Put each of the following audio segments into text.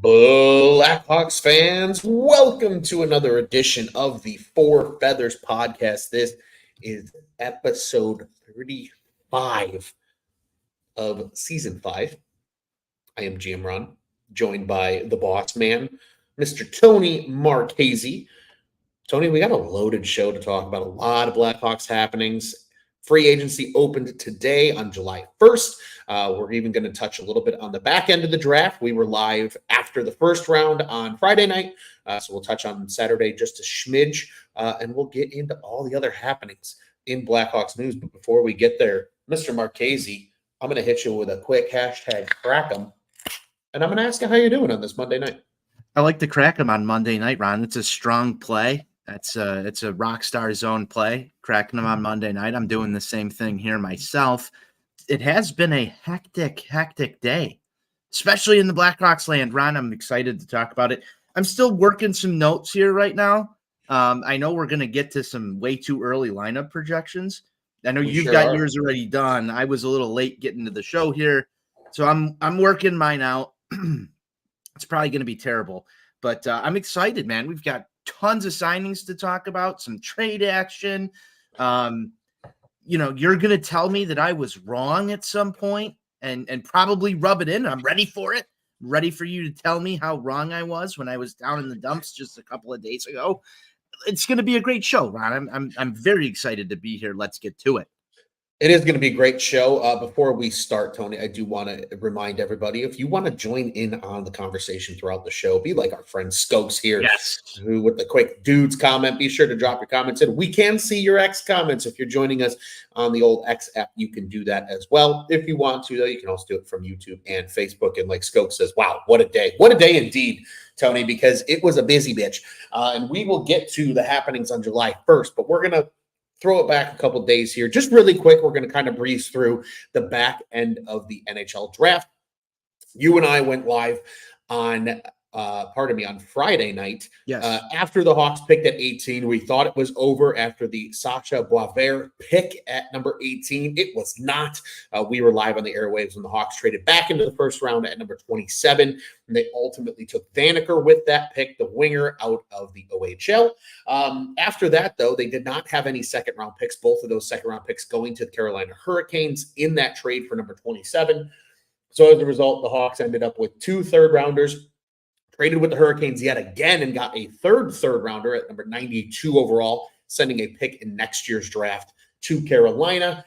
Blackhawks fans, welcome to another edition of the Four Feathers podcast. This is episode 35 of season 5. I am GM Ron, joined by the boss man, Mr. Tony Marchese. Tony, we got a loaded show to talk about. A lot of Blackhawks happenings. Free agency opened today on July 1st. We're even going to touch a little bit on the back end of the draft. We were live after the first round on Friday night, so we'll touch on Saturday just a smidge, and we'll get into all the other happenings in Blackhawks news. But before we get there, Mr. Marchese, I'm going to hit you with a quick hashtag Crack'em, and I'm going to ask you how you're doing on this Monday night. I like to crack them on Monday night, Ron. It's a strong play. It's a rock star zone play, cracking them on Monday night. I'm doing the same thing here myself. It has been a hectic day, especially in the Blackhawks land. Ron, I'm excited to talk about it. I'm still working some notes here right now. I know we're going to get to some way too early lineup projections. I know you've got yours already done. I was a little late getting to the show here, so I'm working mine out. It's probably going to be terrible, but I'm excited, man. We've got tons of signings to talk about, some trade action. You're going to tell me that I was wrong at some point and probably rub it in. I'm ready for it. I'm ready for you to tell me how wrong I was when I was down in the dumps just a couple of days ago. It's going to be a great show, Ron. I'm very excited to be here. Let's get to it. It is going to be a great show. Before we start, Tony, I do want to remind everybody, if you want to join in on the conversation throughout the show, be like our friend Skokes here, yes, who with the quick dudes comment, be sure to drop your comments in. We can see your X comments. If you're joining us on the old X app, you can do that as well. If you want to, though, you can also do it from YouTube and Facebook. And like Skokes says, wow, what a day. What a day indeed, Tony, because it was a busy bitch. And we will get to the happenings on July 1st, but we're going to throw it back a couple of days here. Just really quick, we're going to kind of breeze through the back end of the NHL draft. You and I went live on Friday night. Yes. After the Hawks picked at 18, we thought it was over after the Sacha Boisvert pick at number 18. It was not. We were live on the airwaves when the Hawks traded back into the first round at number 27. And they ultimately took Vanacker with that pick, the winger out of the OHL. After that, though, they did not have any second-round picks. Both of those second-round picks going to the Carolina Hurricanes in that trade for number 27. So as a result, the Hawks ended up with 2 third-rounders, traded with the Hurricanes yet again, and got a third-rounder at number 92 overall, sending a pick in next year's draft to Carolina.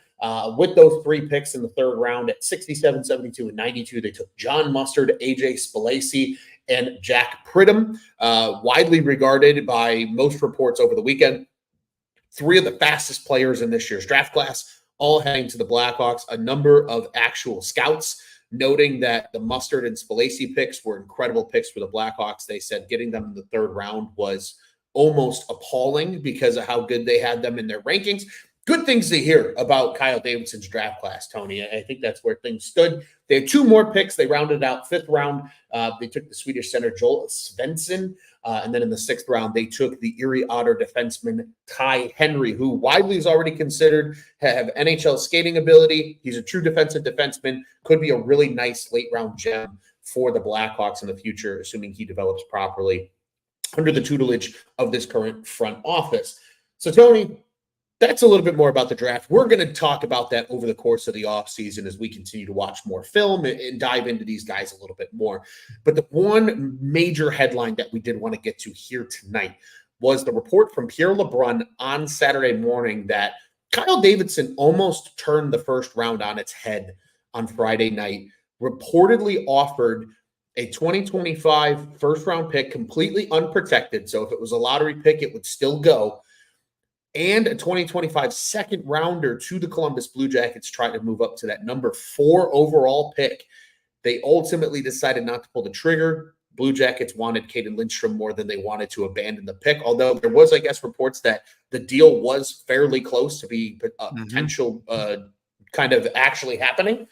With those 3 picks in the third round at 67, 72, and 92, they took John Mustard, AJ Spalacy, and Jack Pridham, widely regarded by most reports over the weekend. 3 of the fastest players in this year's draft class, all heading to the Blackhawks. A number of actual scouts noting that the Mustard and Spalacy picks were incredible picks for the Blackhawks. They said getting them in the third round was almost appalling because of how good they had them in their rankings. Good things to hear about Kyle Davidson's draft class, Tony. I think that's where things stood. They had 2 more picks. They rounded out 5th round. They took the Swedish center Joel Svensson. And then in the 6th round, they took the Erie Otter defenseman Ty Henry, who widely is already considered to have NHL skating ability. He's a true defensive defenseman. Could be a really nice late-round gem for the Blackhawks in the future, assuming he develops properly under the tutelage of this current front office. So, Tony, that's a little bit more about the draft. We're going to talk about that over the course of the offseason as we continue to watch more film and dive into these guys a little bit more. But the one major headline that we did want to get to here tonight was the report from Pierre LeBrun on Saturday morning that Kyle Davidson almost turned the first round on its head on Friday night, reportedly offered a 2025 first-round pick completely unprotected. So if it was a lottery pick, it would still go. And a 2025 second rounder to the Columbus Blue Jackets, trying to move up to that number 4 overall pick. They ultimately decided not to pull the trigger. Blue Jackets wanted Caden Lindstrom more than they wanted to abandon the pick, although there was, I guess, reports that the deal was fairly close to be a potential kind of actually happening.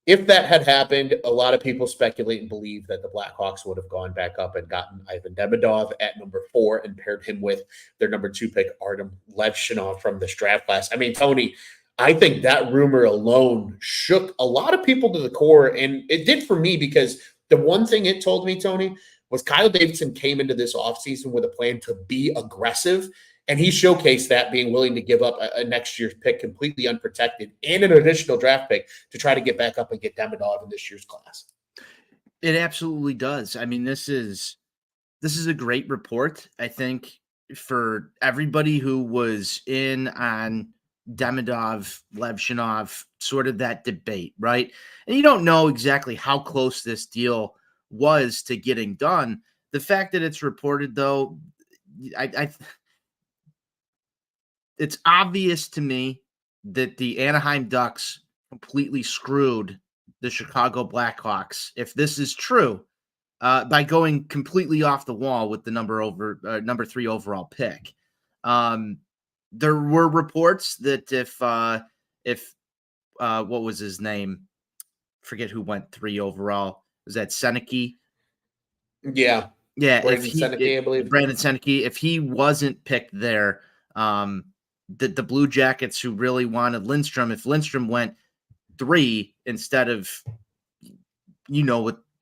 If that had happened, a lot of people speculate and believe that the Blackhawks would have gone back up and gotten Ivan Demidov at number 4 and paired him with their number 2 pick, Aram Levshunov from this draft class. I mean, Tony, I think that rumor alone shook a lot of people to the core, and it did for me because The one thing it told me, Tony, was Kyle Davidson came into this offseason with a plan to be aggressive, and he showcased that, being willing to give up a next year's pick completely unprotected and an additional draft pick to try to get back up and get Demidov in this year's class. It absolutely does. I mean, this is a great report, I think, for everybody who was in on Demidov, Levshunov, sort of that debate, right? And you don't know exactly how close this deal was to getting done. The fact that it's reported, though, it's obvious to me that the Anaheim Ducks completely screwed the Chicago Blackhawks, if this is true, by going completely off the wall with the number 3 overall pick. There were reports that if what was his name? Forget who went 3 overall. Was that Seneke? Yeah. Brandon Seneke, I believe. Brandon Seneke, if he wasn't picked there, the Blue Jackets, who really wanted Lindstrom, if Lindstrom went 3 instead of,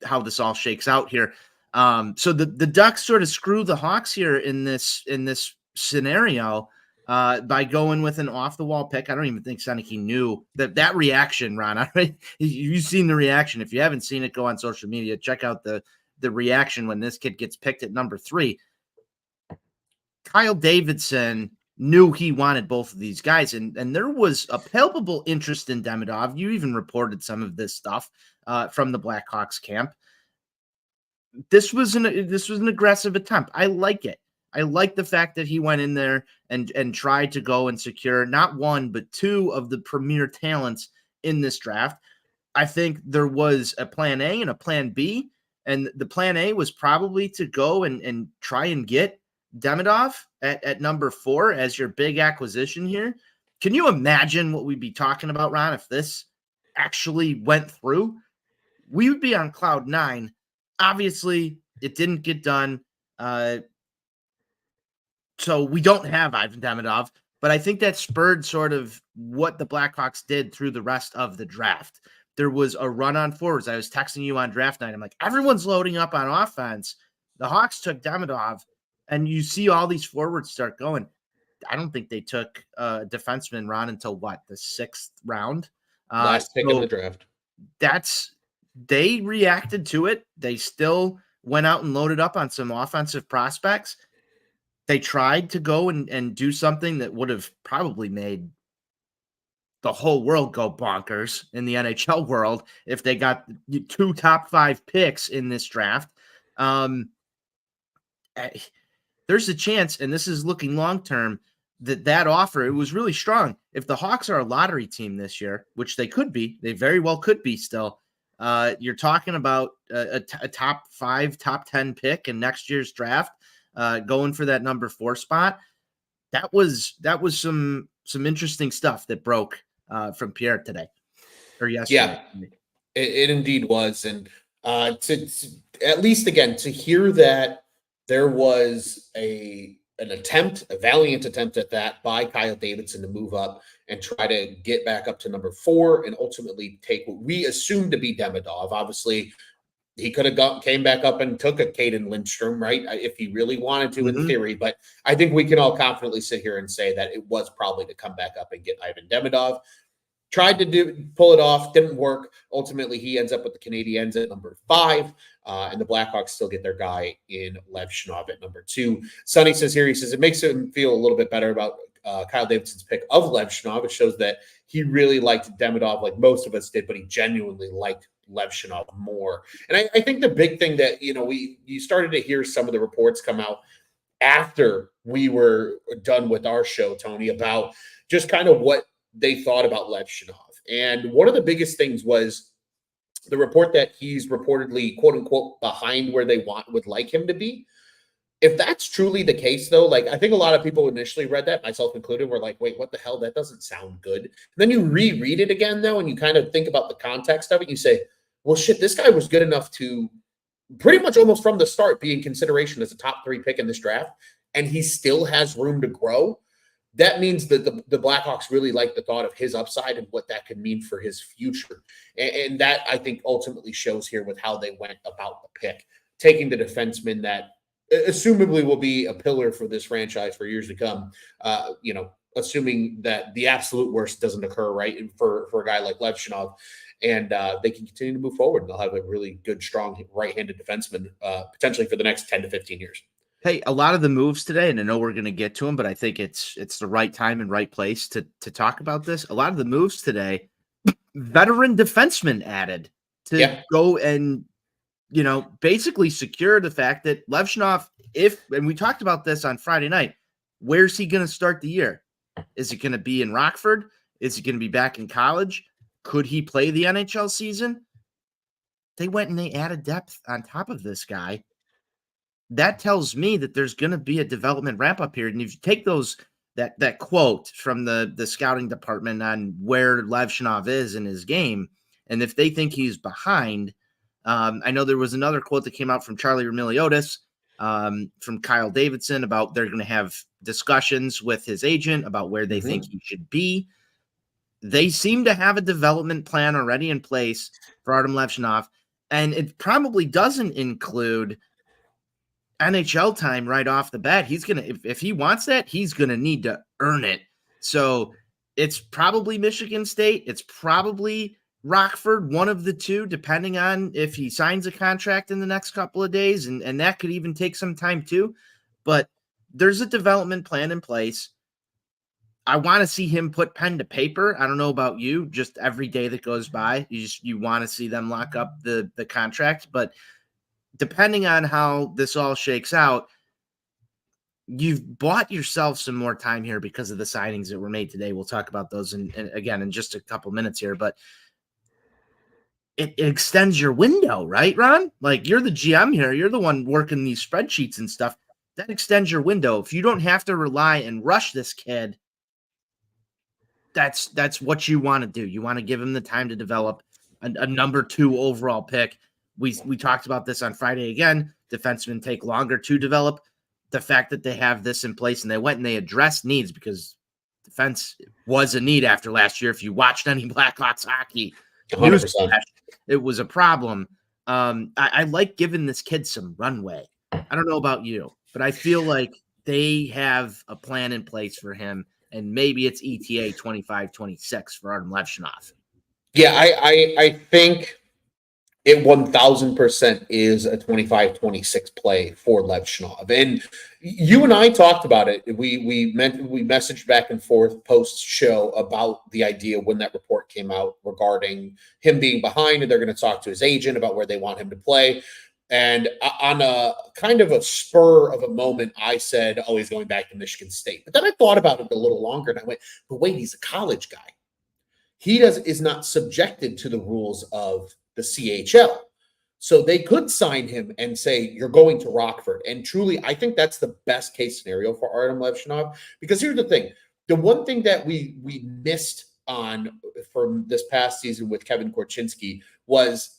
how this all shakes out here. So the Ducks sort of screw the Hawks here in this scenario by going with an off the wall pick. I don't even think Seneke knew that reaction, Ron. You've seen the reaction. If you haven't seen it, go on social media, check out the reaction when this kid gets picked at number 3. Kyle Davidson knew he wanted both of these guys, and there was a palpable interest in Demidov. You even reported some of this stuff from the Blackhawks camp. This was an aggressive attempt. I like it. I like the fact that he went in there and tried to go and secure not 1 but 2 of the premier talents in this draft. I think there was a plan A and a plan B, and the plan A was probably to go and try and get Demidov at number 4 as your big acquisition here. Can you imagine what we'd be talking about, Ron, if this actually went through? We would be on cloud 9. Obviously, it didn't get done. So we don't have Ivan Demidov, but I think that spurred sort of what the Blackhawks did through the rest of the draft. There was a run on forwards. I was texting you on draft night. I'm like, everyone's loading up on offense. The Hawks took Demidov, and you see all these forwards start going. I don't think they took defenseman, Ron, until what, the 6th round? Last pick in the draft. They reacted to it. They still went out and loaded up on some offensive prospects. They tried to go and do something that would have probably made the whole world go bonkers in the NHL world if they got 2 top 5 picks in this draft. There's a chance, and this is looking long-term, that offer, it was really strong. If the Hawks are a lottery team this year, which they could be, they very well could be still, you're talking about a top 5, top 10 pick in next year's draft, going for that number 4 spot. That was some interesting stuff that broke from Pierre today or yesterday. Yeah, it indeed was. And to at least, again, to hear that there was a valiant attempt at that by Kyle Davidson to move up and try to get back up to number 4 and ultimately take what we assumed to be Demidov. Obviously, he could have came back up and took a Caden Lindstrom, right, if he really wanted to, in theory. But I think we can all confidently sit here and say that it was probably to come back up and get Ivan Demidov. Tried to pull it off, didn't work. Ultimately, he ends up with the Canadiens at number 5, and the Blackhawks still get their guy in Levshunov at number 2. Sonny says here, he says, it makes him feel a little bit better about Kyle Davidson's pick of Levshunov. It shows that he really liked Demidov like most of us did, but he genuinely liked Levshunov more. And I think the big thing that, you started to hear some of the reports come out after we were done with our show, Tony, about just kind of what they thought about Levshunov. And one of the biggest things was the report that he's reportedly, quote unquote, behind where they would like him to be. If that's truly the case, though, like I think a lot of people initially read that, myself included, were like, wait, what the hell? That doesn't sound good. And then you reread it again, though, and you kind of think about the context of it. You say, well, shit, this guy was good enough to pretty much almost from the start be in consideration as a top 3 pick in this draft, and he still has room to grow. that means that the Blackhawks really like the thought of his upside and what that could mean for his future. And that, I think, ultimately shows here with how they went about the pick, taking the defenseman that assumably will be a pillar for this franchise for years to come, assuming that the absolute worst doesn't occur, right, and for a guy like Levshunov. And they can continue to move forward. They'll have a really good, strong right-handed defenseman potentially for the next 10 to 15 years. Hey, a lot of the moves today, and I know we're going to get to them, but I think it's the right time and right place to talk about this. A lot of the moves today, veteran defensemen added to go and, basically secure the fact that Levshunov, and we talked about this on Friday night, where's he going to start the year? Is it going to be in Rockford? Is he going to be back in college? Could he play the NHL season? They went and they added depth on top of this guy. That tells me that there's going to be a development ramp-up period. And if you take that quote from the scouting department on where Levshunov is in his game, and if they think he's behind, I know there was another quote that came out from Charlie Remiliotis, from Kyle Davidson, about they're going to have discussions with his agent about where they think he should be. They seem to have a development plan already in place for Aram Levshunov, and it probably doesn't include NHL time right off the bat. He's going to, if he wants that, he's going to need to earn it. So it's probably Michigan State. It's probably Rockford, one of the two, depending on if he signs a contract in the next couple of days. And that could even take some time too. But there's a development plan in place. I want to see him put pen to paper. I don't know about you, just every day that goes by, you want to see them lock up the contract. But depending on how this all shakes out, you've bought yourself some more time here because of the signings that were made today. We'll talk about those again in just a couple minutes here, but it extends your window, right, Ron? Like, you're the GM here. You're the one working these spreadsheets and stuff. That extends your window. If you don't have to rely and rush this kid, that's what you want to do. You want to give him the time to develop a number 2 overall pick. We talked about this on Friday again. Defensemen take longer to develop. The fact that they have this in place and they went and they addressed needs, because defense was a need after last year. If you watched any Blackhawks hockey, 100%. It was a problem. I like giving this kid some runway. I don't know about you, but I feel like they have a plan in place for him, and maybe it's ETA 25-26 for Aram Levshunov. Yeah, I think it 1000% is a 25-26 play for Levshunov. And you and I talked about it. We messaged back and forth post show about the idea when that report came out regarding him being behind, and they're going to talk to his agent about where they want him to play. And on a kind of a spur of a moment, I said, oh, he's going back to Michigan State. But then I thought about it a little longer, and I went, but wait, he's a college guy. He is not subjected to the rules of the CHL. So they could sign him and say, you're going to Rockford. And truly, I think that's the best case scenario for Aram Levshunov. Because here's the thing. The one thing that we missed on from this past season with Kevin Korchinski was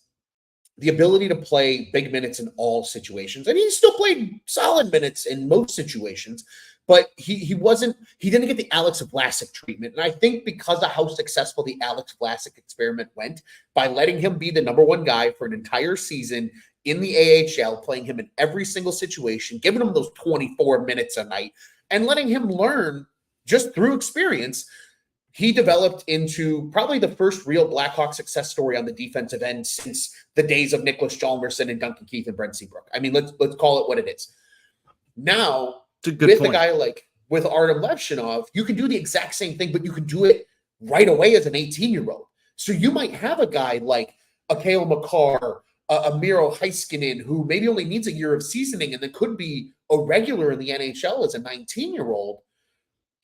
the ability to play big minutes in all situations. And he still played solid minutes in most situations. But he didn't get the Alex Vlasic treatment. And I think because of how successful the Alex Vlasic experiment went, by letting him be the number 1 guy for an entire season in the AHL, playing him in every single situation, giving him those 24 minutes a night, and letting him learn just through experience, he developed into probably the first real Blackhawk success story on the defensive end since the days of Nicholas Hjalmarsson and Duncan Keith and Brent Seabrook. I mean, let's call it what it is. Now, with a guy like with Aram Levshunov, you can do the exact same thing, but you can do it right away as an 18-year-old. So you might have a guy like a Kale McCarr, a Miro Heiskanen, who maybe only needs a year of seasoning and then could be a regular in the NHL as a 19-year-old.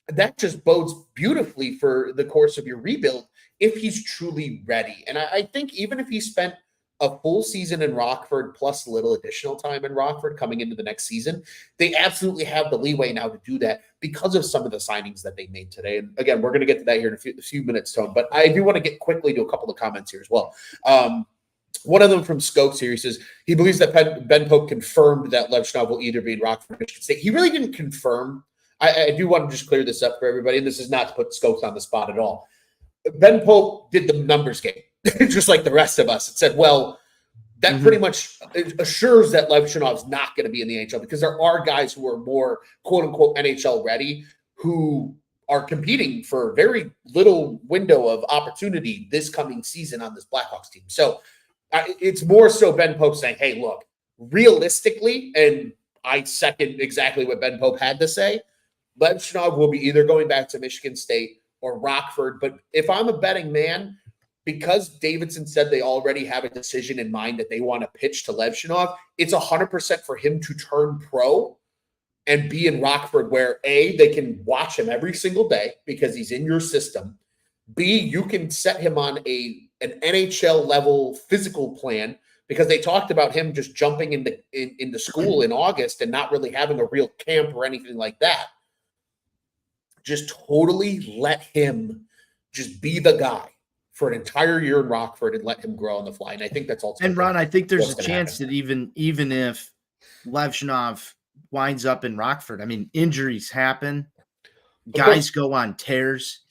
That just bodes beautifully for the course of your rebuild if he's truly ready. And I think even if he spent a full season in Rockford plus a little additional time in Rockford coming into the next season, they absolutely have the leeway now to do that because of some of the signings that they made today. And again, we're going to get to that here in a few minutes, Tone, but I do want to get quickly to a couple of comments here as well. One of them from Skokes here, he says he believes that Ben Pope confirmed that Levshunov will either be in Rockford or Michigan State. He really didn't confirm I do want to just clear this up for everybody, and this is not to put Skokes on the spot at all. Ben Pope did the numbers game, just like the rest of us. It said, well, that pretty much assures that Levshunov's not going to be in the NHL because there are guys who are more quote-unquote NHL ready who are competing for very little window of opportunity this coming season on this Blackhawks team. So it's more so Ben Pope saying, hey, look, realistically, and I second exactly what Ben Pope had to say, Levshunov will be either going back to Michigan State or Rockford. But if I'm a betting man, because Davidson said they already have a decision in mind that they want to pitch to Levshunov, it's 100% for him to turn pro and be in Rockford where, A, they can watch him every single day because he's in your system. B, you can set him on an NHL level physical plan because they talked about him just jumping into school in August and not really having a real camp or anything like that. Just totally let him just be the guy for an entire year in Rockford and let him grow on the fly. And I think that's ultimately. And Ron, I think there's a chance that even if Levshunov winds up in Rockford, I mean, injuries happen. Guys go on tears.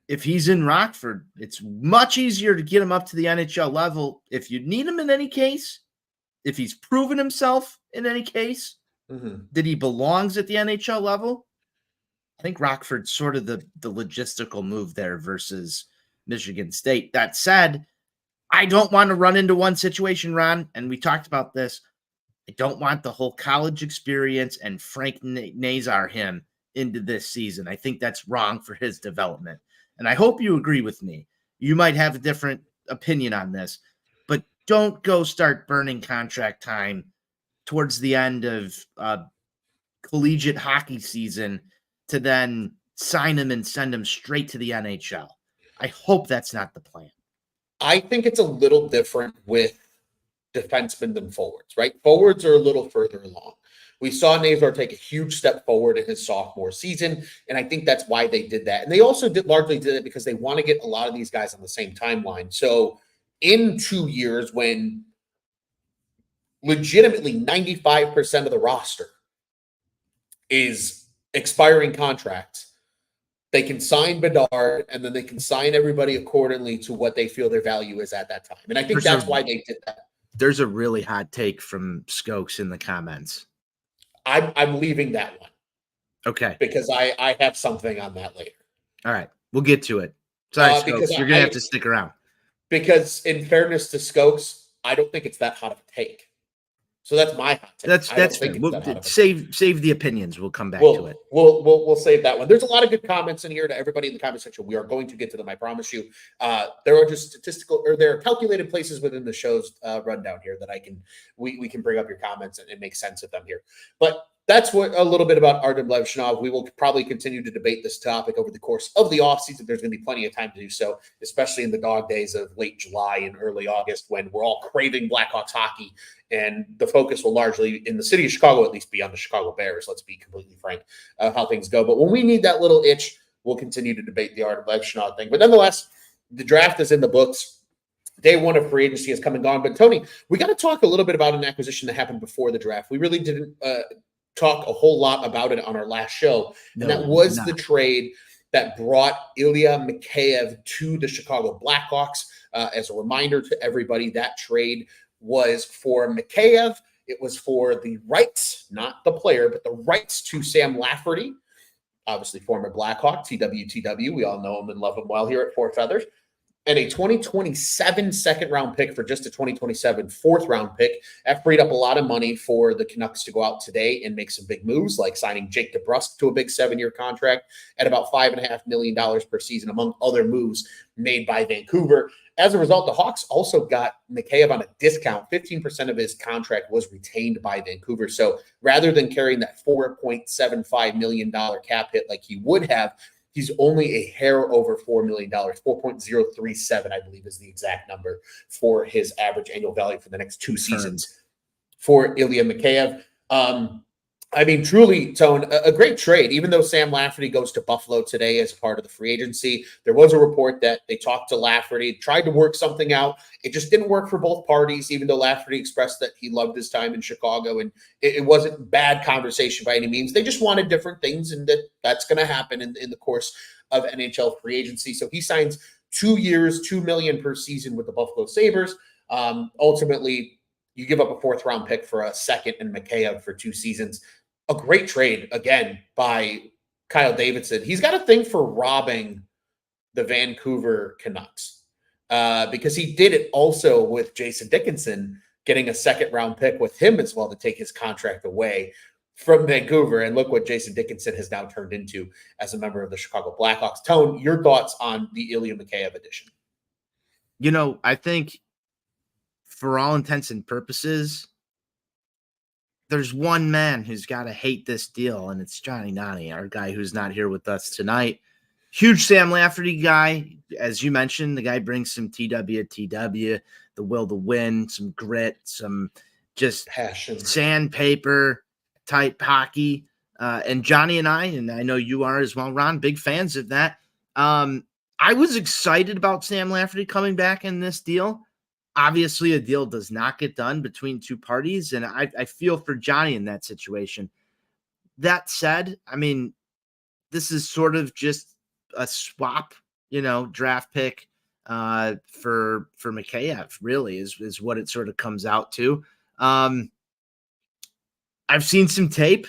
If he's in Rockford, it's much easier to get him up to the NHL level. If you need him in any case, if he's proven himself in any case, that he belongs at the NHL level, I think Rockford's sort of the logistical move there versus Michigan State. That said, I don't want to run into one situation, Ron, and we talked about this. I don't want the whole college experience and Frank Nazar him into this season. I think that's wrong for his development. And I hope you agree with me. You might have a different opinion on this, but don't go start burning contract time towards the end of collegiate hockey season to then sign him and send him straight to the NHL. I hope that's not the plan. I think it's a little different with defensemen than forwards, right? Forwards are a little further along. We saw Nazar take a huge step forward in his sophomore season, and I think that's why they did that. And they also largely did it because they want to get a lot of these guys on the same timeline. So in 2 years, when legitimately 95% of the roster is expiring contracts, they can sign Bedard, and then they can sign everybody accordingly to what they feel their value is at that time. And I think that's why they did that. There's a really hot take from Skokes in the comments. I'm leaving that one. Okay. Because I have something on that later. All right. We'll get to it. Sorry, Skokes. You're going to have to stick around. Because in fairness to Skokes, I don't think it's that hot of a take. So that's my hot take. That's fair. Save the opinions. We'll come back to it. We'll save that one. There's a lot of good comments in here to everybody in the comment section. We are going to get to them, I promise you. There are just there are calculated places within the show's rundown here that we can bring up your comments and make sense of them here. But that's what a little bit about Aram Levshunov. We will probably continue to debate this topic over the course of the offseason. There's going to be plenty of time to do so, especially in the dog days of late July and early August when we're all craving Blackhawks hockey. And the focus will largely, in the city of Chicago, at least be on the Chicago Bears. Let's be completely frank how things go. But when we need that little itch, we'll continue to debate the Aram Levshunov thing. But nonetheless, the draft is in the books. Day one of free agency has come and gone. But Tony, we got to talk a little bit about an acquisition that happened before the draft. We really didn't talk a whole lot about it on our last show. And that was the trade that brought Ilya Mikheyev to the Chicago Blackhawks. As a reminder to everybody, that trade was for Mikheyev. It was for the rights, not the player, but the rights to Sam Lafferty, obviously former Blackhawk, TWTW. We all know him and love him well here at Four Feathers. And a 2027 second-round pick for just a 2027 fourth-round pick. That freed up a lot of money for the Canucks to go out today and make some big moves, like signing Jake DeBrusk to a big 7-year contract at about $5.5 million per season, among other moves made by Vancouver. As a result, the Hawks also got Mikheyev on a discount. 15% of his contract was retained by Vancouver. So rather than carrying that $4.75 million cap hit like he would have, he's only a hair over $4 million, 4.037, I believe is the exact number for his average annual value for the next 2 seasons for Ilya Mikheyev. I mean, truly, Tone, a great trade. Even though Sam Lafferty goes to Buffalo today as part of the free agency, there was a report that they talked to Lafferty, tried to work something out. It just didn't work for both parties, even though Lafferty expressed that he loved his time in Chicago, and it wasn't bad conversation by any means. They just wanted different things, and that's going to happen in the course of NHL free agency. So he signs 2 years, $2 million per season with the Buffalo Sabres. Ultimately, you give up a 4th-round pick for a second and Mikheyev for 2 seasons. A great trade, again, by Kyle Davidson. He's got a thing for robbing the Vancouver Canucks because he did it also with Jason Dickinson, getting a 2nd-round pick with him as well to take his contract away from Vancouver. And look what Jason Dickinson has now turned into as a member of the Chicago Blackhawks. Tone, your thoughts on the Ilya Mikheyev addition? I think for all intents and purposes, there's one man who's got to hate this deal, and it's Johnny Nani, our guy who's not here with us tonight. Huge Sam Lafferty guy. As you mentioned, the guy brings some TW, the will to win, some grit, some just passion, sandpaper type hockey. And Johnny and I know you are as well, Ron, big fans of that. I was excited about Sam Lafferty coming back in this deal. Obviously, a deal does not get done between 2 parties, and I feel for Johnny in that situation. That said, I mean, this is sort of just a swap, draft pick for Mikheyev, really, is what it sort of comes out to. I've seen some tape.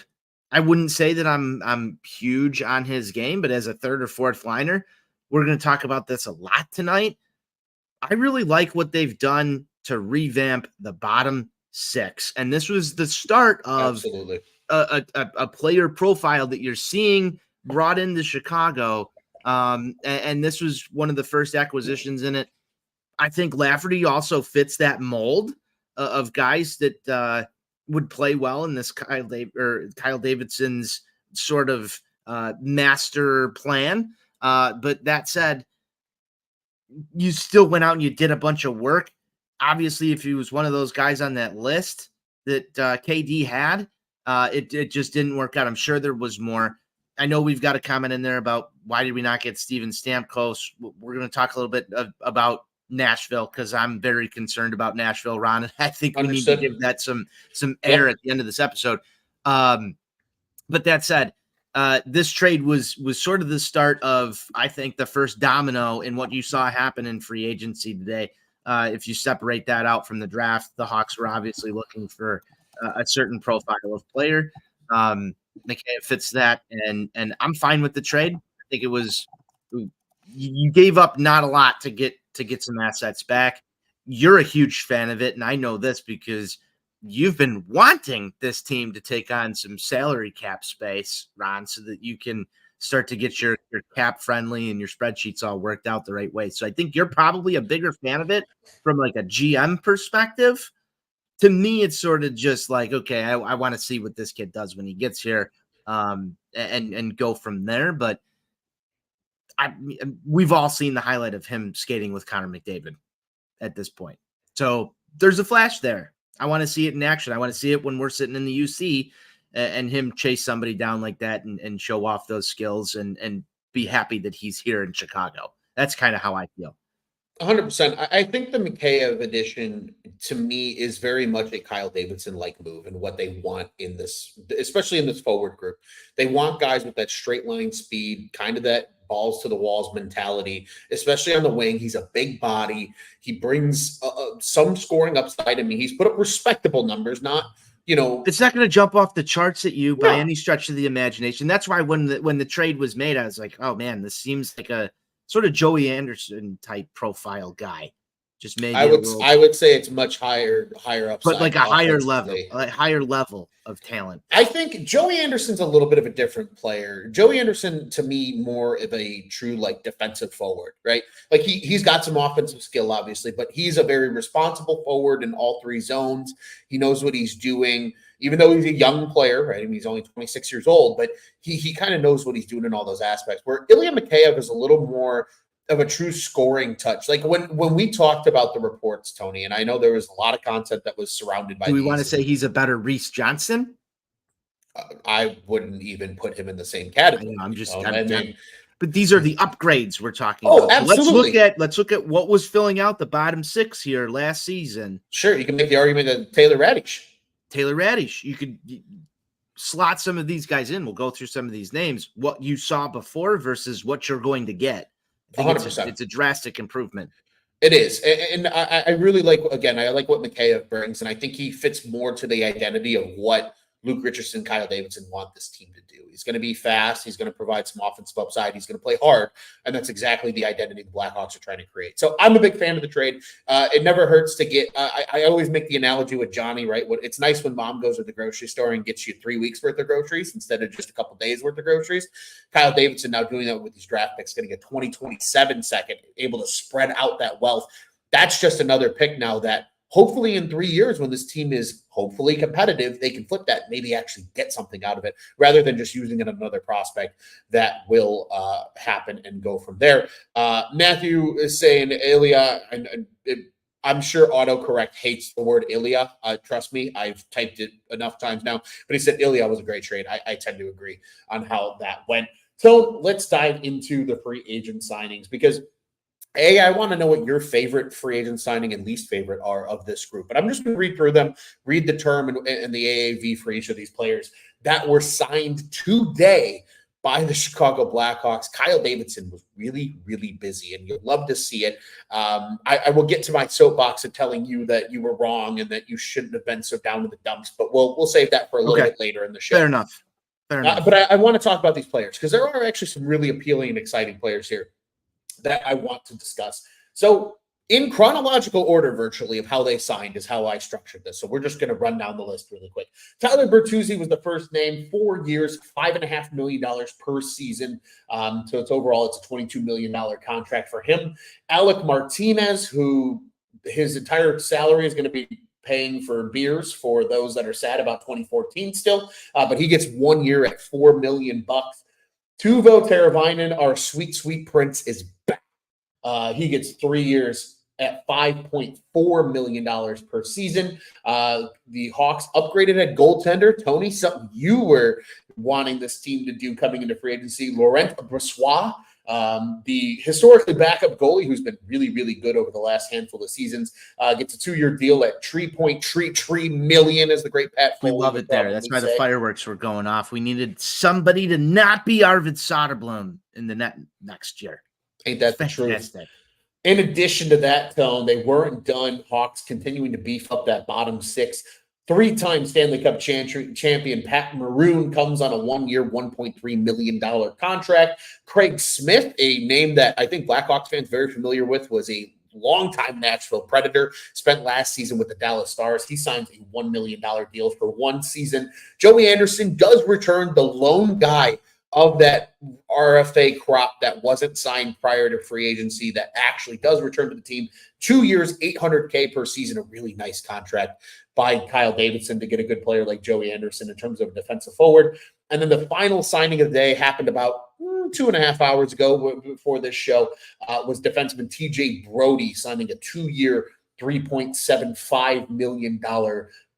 I wouldn't say that I'm huge on his game, but as a 3rd or 4th liner, we're going to talk about this a lot tonight. I really like what they've done to revamp the bottom 6. And this was the start of a player profile that you're seeing brought into Chicago. And this was one of the first acquisitions in it. I think Lafferty also fits that mold of guys that would play well in this Kyle Davidson's sort of master plan. But that said, you still went out and you did a bunch of work. Obviously, if he was one of those guys on that list that KD had, it just didn't work out. I'm sure there was more. I know we've got a comment in there about why did we not get Steven Stamkos. We're going to talk a little bit about Nashville because I'm very concerned about Nashville, Ron. And I think we need to give that some air at the end of this episode. But that said, this trade was sort of the start of, I think, the first domino in what you saw happen in free agency today. If you separate that out from the draft, the Hawks were obviously looking for a certain profile of player. Mikheyev fits that, and I'm fine with the trade. I think it was you gave up not a lot to get some assets back. You're a huge fan of it, and I know this because you've been wanting this team to take on some salary cap space, Ron, so that you can start to get your cap friendly and your spreadsheets all worked out the right way. So I think you're probably a bigger fan of it from like a GM perspective. To me, it's sort of just like, okay, I want to see what this kid does when he gets here, and go from there. But we've all seen the highlight of him skating with Connor McDavid at this point. So there's a flash there. I want to see it in action. I want to see it when we're sitting in the UC and him chase somebody down like that and show off those skills and be happy that he's here in Chicago. That's kind of how I feel. 100%. I think the Mikheyev addition to me is very much a Kyle Davidson-like move and what they want in this, especially in this forward group. They want guys with that straight line speed, kind of that balls to the walls mentality, especially on the wing. He's a big body. He brings some scoring upside. I mean, he's put up respectable numbers, not, it's not going to jump off the charts at you by any stretch of the imagination. That's why when the trade was made, I was like, oh man, this seems like a sort of Joey Anderson type profile guy. Just maybe I would say it's much higher upside, but like a higher level of talent. I think Joey Anderson's a little bit of a different player. Joey Anderson, to me, more of a true like defensive forward, right? Like he's got some offensive skill, obviously, but he's a very responsible forward in all 3 zones. He knows what he's doing, even though he's a young player, right? I mean, he's only 26 years old, but he kind of knows what he's doing in all those aspects. Where Ilya Mikheyev is a little more of a true scoring touch. Like when we talked about the reports, Tony, and I know there was a lot of content that was surrounded by. Do we want to say he's a better Reese Johnson? I wouldn't even put him in the same I category. know, And but these are the upgrades we're talking oh, about. So absolutely. let's look at what was filling out the bottom six here last season. Sure, you can make the argument that Taylor Radish. You could slot some of these guys in. We'll go through some of these names. What you saw before versus what you're going to get. I think 100%. it's a drastic improvement. It is. And I really like, again, I like what Mikheyev brings, and I think he fits more to the identity of what Luke Richardson, Kyle Davidson want this team to do. He's going to be fast. He's going to provide some offensive upside. He's going to play hard. And that's exactly the identity the Blackhawks are trying to create. So I'm a big fan of the trade. It never hurts to get, I always make the analogy with Johnny, right? It's nice when mom goes to the grocery store and gets you 3 weeks worth of groceries instead of just a couple days worth of groceries. Kyle Davidson now doing that with these draft picks, getting a 2027 second, able to spread out that wealth. That's just another pick now that hopefully in 3 years, when this team is hopefully competitive, they can flip that, maybe actually get something out of it rather than just using it on another prospect that will happen and go from there. Matthew is saying Ilya, and I'm sure autocorrect hates the word Ilya. Trust me, I've typed it enough times now, but he said Ilya was a great trade. I tend to agree on how that went. So let's dive into the free agent signings because I want to know what your favorite free agent signing and least favorite are of this group. But I'm just going to read through them, read the term and the AAV for each of these players that were signed today by the Chicago Blackhawks. Kyle Davidson was really, really busy, and you'll love to see it. I will get to my soapbox of telling you that you were wrong and that you shouldn't have been so down in the dumps, but we'll save that for a little bit later in the show. Fair enough. But I want to talk about these players because there are actually some really appealing and exciting players here that I want to discuss. So in chronological order, virtually, of how they signed is how I structured this. So we're just going to run down the list really quick. Tyler Bertuzzi was the first name, 4 years, $5.5 million per season. So it's a $22 million contract for him. Alec Martinez, who his entire salary is going to be paying for beers for those that are sad about 2014 still. But he gets 1 year at $4 million. Teuvo Teravainen, our sweet, sweet prince, is back. He gets 3 years at $5.4 million per season. The Hawks upgraded at goaltender. Tony, something you were wanting this team to do coming into free agency. Laurent Brossoit, the historically backup goalie who's been really, really good over the last handful of seasons, gets a 2-year deal at $3.33 million, as the great Pat Foley. We love it there. That's why the fireworks were going off. We needed somebody to not be Arvid Soderblom in the net next year. Ain't that the truth? In addition to that, Tone, they weren't done. Hawks continuing to beef up that bottom six. 3-time Stanley Cup champion Pat Maroon comes on a 1-year, $1.3 million contract. Craig Smith, a name that I think Blackhawks fans very familiar with, was a longtime Nashville Predator, spent last season with the Dallas Stars. He signs a $1 million deal for 1 season. Joey Anderson does return, the lone guy of that RFA crop that wasn't signed prior to free agency that actually does return to the team. 2 years, $800K per season, a really nice contract by Kyle Davidson to get a good player like Joey Anderson in terms of defensive forward. And then the final signing of the day happened about 2.5 hours ago before this show, was defenseman TJ Brody signing a 2-year, $3.75 million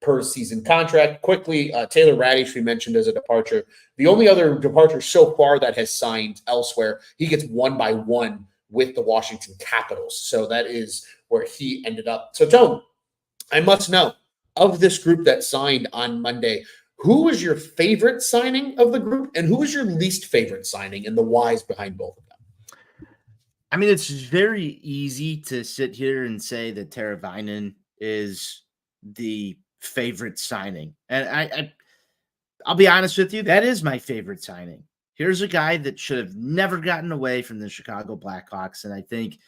per season contract. Quickly, Taylor Radish, we mentioned as a departure. The only other departure so far that has signed elsewhere, he gets 1-by-1 with the Washington Capitals. So that is where he ended up. So, Tone, I must know, of this group that signed on Monday, who was your favorite signing of the group and who was your least favorite signing and the whys behind both of them? I mean, it's very easy to sit here and say that Teravainen is the favorite signing. And I'll be honest with you, that is my favorite signing. Here's a guy that should have never gotten away from the Chicago Blackhawks. And I think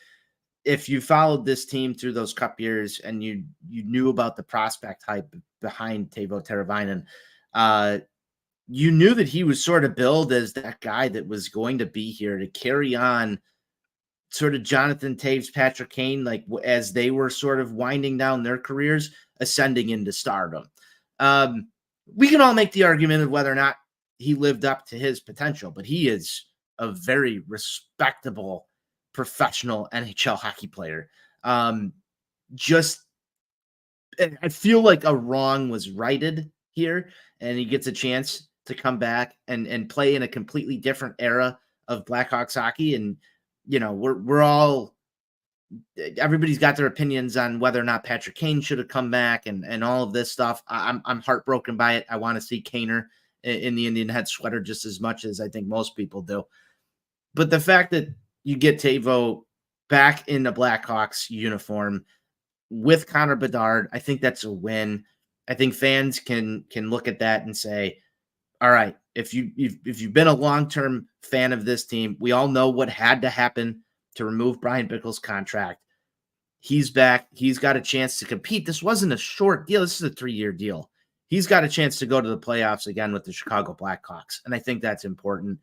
if you followed this team through those cup years and you knew about the prospect hype behind Teuvo Teravainen, you knew that he was sort of billed as that guy that was going to be here to carry on sort of Jonathan Toews, Patrick Kane, like as they were sort of winding down their careers, ascending into stardom. We can all make the argument of whether or not he lived up to his potential, but he is a very respectable professional NHL hockey player. I feel like a wrong was righted here, and he gets a chance to come back and play in a completely different era of Blackhawks hockey. And, we're all, everybody's got their opinions on whether or not Patrick Kane should have come back and all of this stuff. I'm heartbroken by it. I want to see Kaner in the Indian head sweater just as much as I think most people do. But the fact that you get Teuvo back in the Blackhawks uniform with Connor Bedard, I think that's a win. I think fans can look at that and say, all right, if you've been a long-term fan of this team, we all know what had to happen to remove Brian Bickell's contract. He's back. He's got a chance to compete. This wasn't a short deal. This is a 3-year deal. He's got a chance to go to the playoffs again with the Chicago Blackhawks, and I think that's important.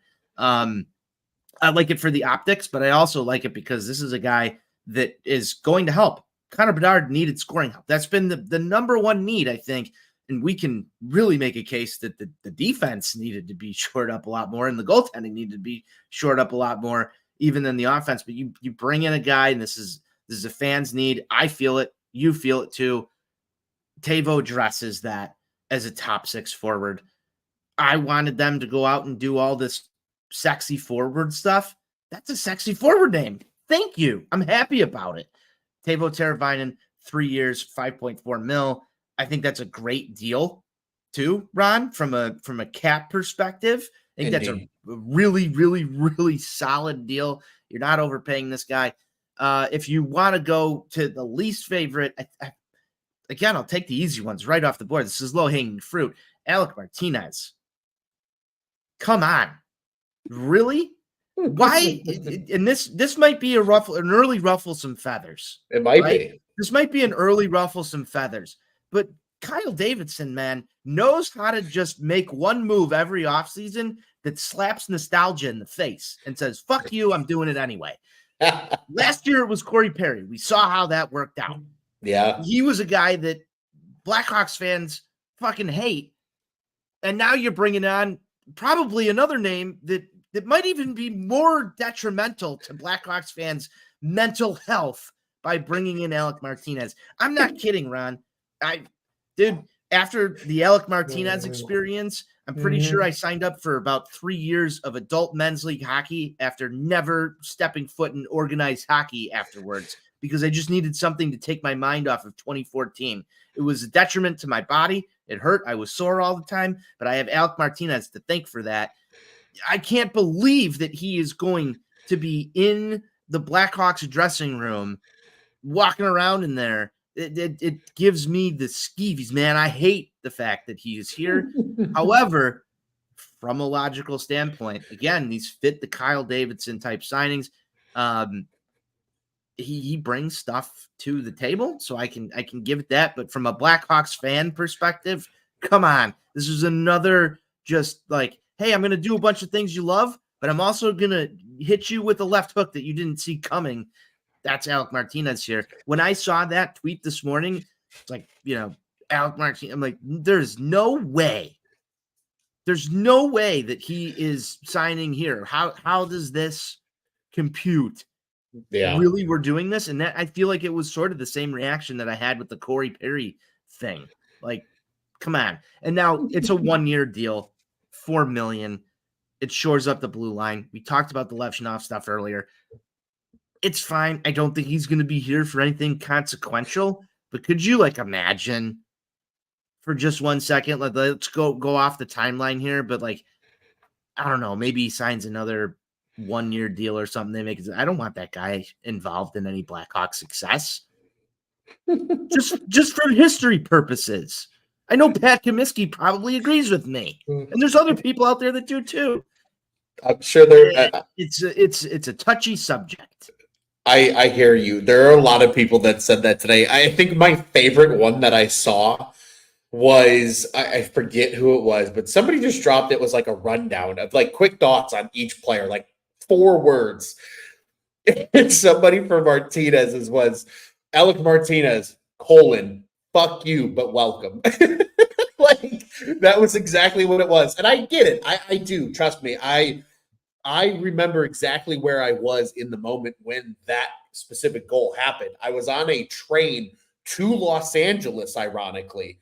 I like it for the optics, but I also like it because this is a guy that is going to help. Connor Bedard needed scoring help. That's been the number one need, I think, and we can really make a case that the defense needed to be shored up a lot more and the goaltending needed to be shored up a lot more even than the offense. But you bring in a guy, and this is a fan's need. I feel it. You feel it too. Teuvo addresses that as a top 6 forward. I wanted them to go out and do all this sexy forward stuff. That's a sexy forward name. Thank you. I'm happy about it. Teuvo Teravainen, 3 years, $5.4 million. I think that's a great deal too, Ron, from a cap perspective. I think that's a really, really, really solid deal. You're not overpaying this guy. If you want to go to the least favorite, again, I'll take the easy ones right off the board. This is low-hanging fruit. Alec Martinez. Come on. Really? Why? And this might be an early ruffle some feathers. It might be. This might be an early ruffle some feathers. But Kyle Davidson, man, knows how to just make one move every offseason that slaps nostalgia in the face and says, fuck you, I'm doing it anyway. Last year it was Corey Perry. We saw how that worked out. Yeah. He was a guy that Blackhawks fans fucking hate. And now you're bringing on probably another name that might even be more detrimental to Blackhawks fans' mental health by bringing in Alec Martinez. I'm not kidding, Ron. After the Alec Martinez experience, I'm pretty sure I signed up for about 3 years of adult men's league hockey after never stepping foot in organized hockey afterwards, because I just needed something to take my mind off of 2014. It was a detriment to my body. It hurt. I was sore all the time, but I have Alec Martinez to thank for that. I can't believe that he is going to be in the Blackhawks dressing room, walking around in there. It gives me the skeevies, man. I hate the fact that he is here. However, from a logical standpoint, again, these fit the Kyle Davidson type signings. He brings stuff to the table, so I can give it that. But from a Blackhawks fan perspective, come on. This is another just like, hey, I'm going to do a bunch of things you love, but I'm also going to hit you with a left hook that you didn't see coming. That's Alec Martinez here. When I saw that tweet this morning, it's like, Alec Martinez, I'm like, there's no way that he is signing here. How does this compute? Yeah. Really, we're doing this? And that, I feel like it was sort of the same reaction that I had with the Corey Perry thing. Like, come on. And now it's a 1-year deal, $4 million. It shores up the blue line. We talked about the Levshunov stuff earlier. It's fine. I don't think he's going to be here for anything consequential. But could you imagine for just 1 second? Let's go off the timeline here. But I don't know. Maybe he signs another 1-year deal or something. They make it. I don't want that guy involved in any Blackhawks success. just for history purposes. I know Pat Comiskey probably agrees with me, and there's other people out there that do too. I'm sure it's a touchy subject. I hear you. There are a lot of people that said that today. I think my favorite one that I saw was, I forget who it was, but somebody just dropped, it was like a rundown of quick thoughts on each player, 4 words. And somebody for Martinez was Alec Martinez, fuck you, but welcome. That was exactly what it was. And I get it. I do. Trust me. I remember exactly where I was in the moment when that specific goal happened. I was on a train to Los Angeles, ironically,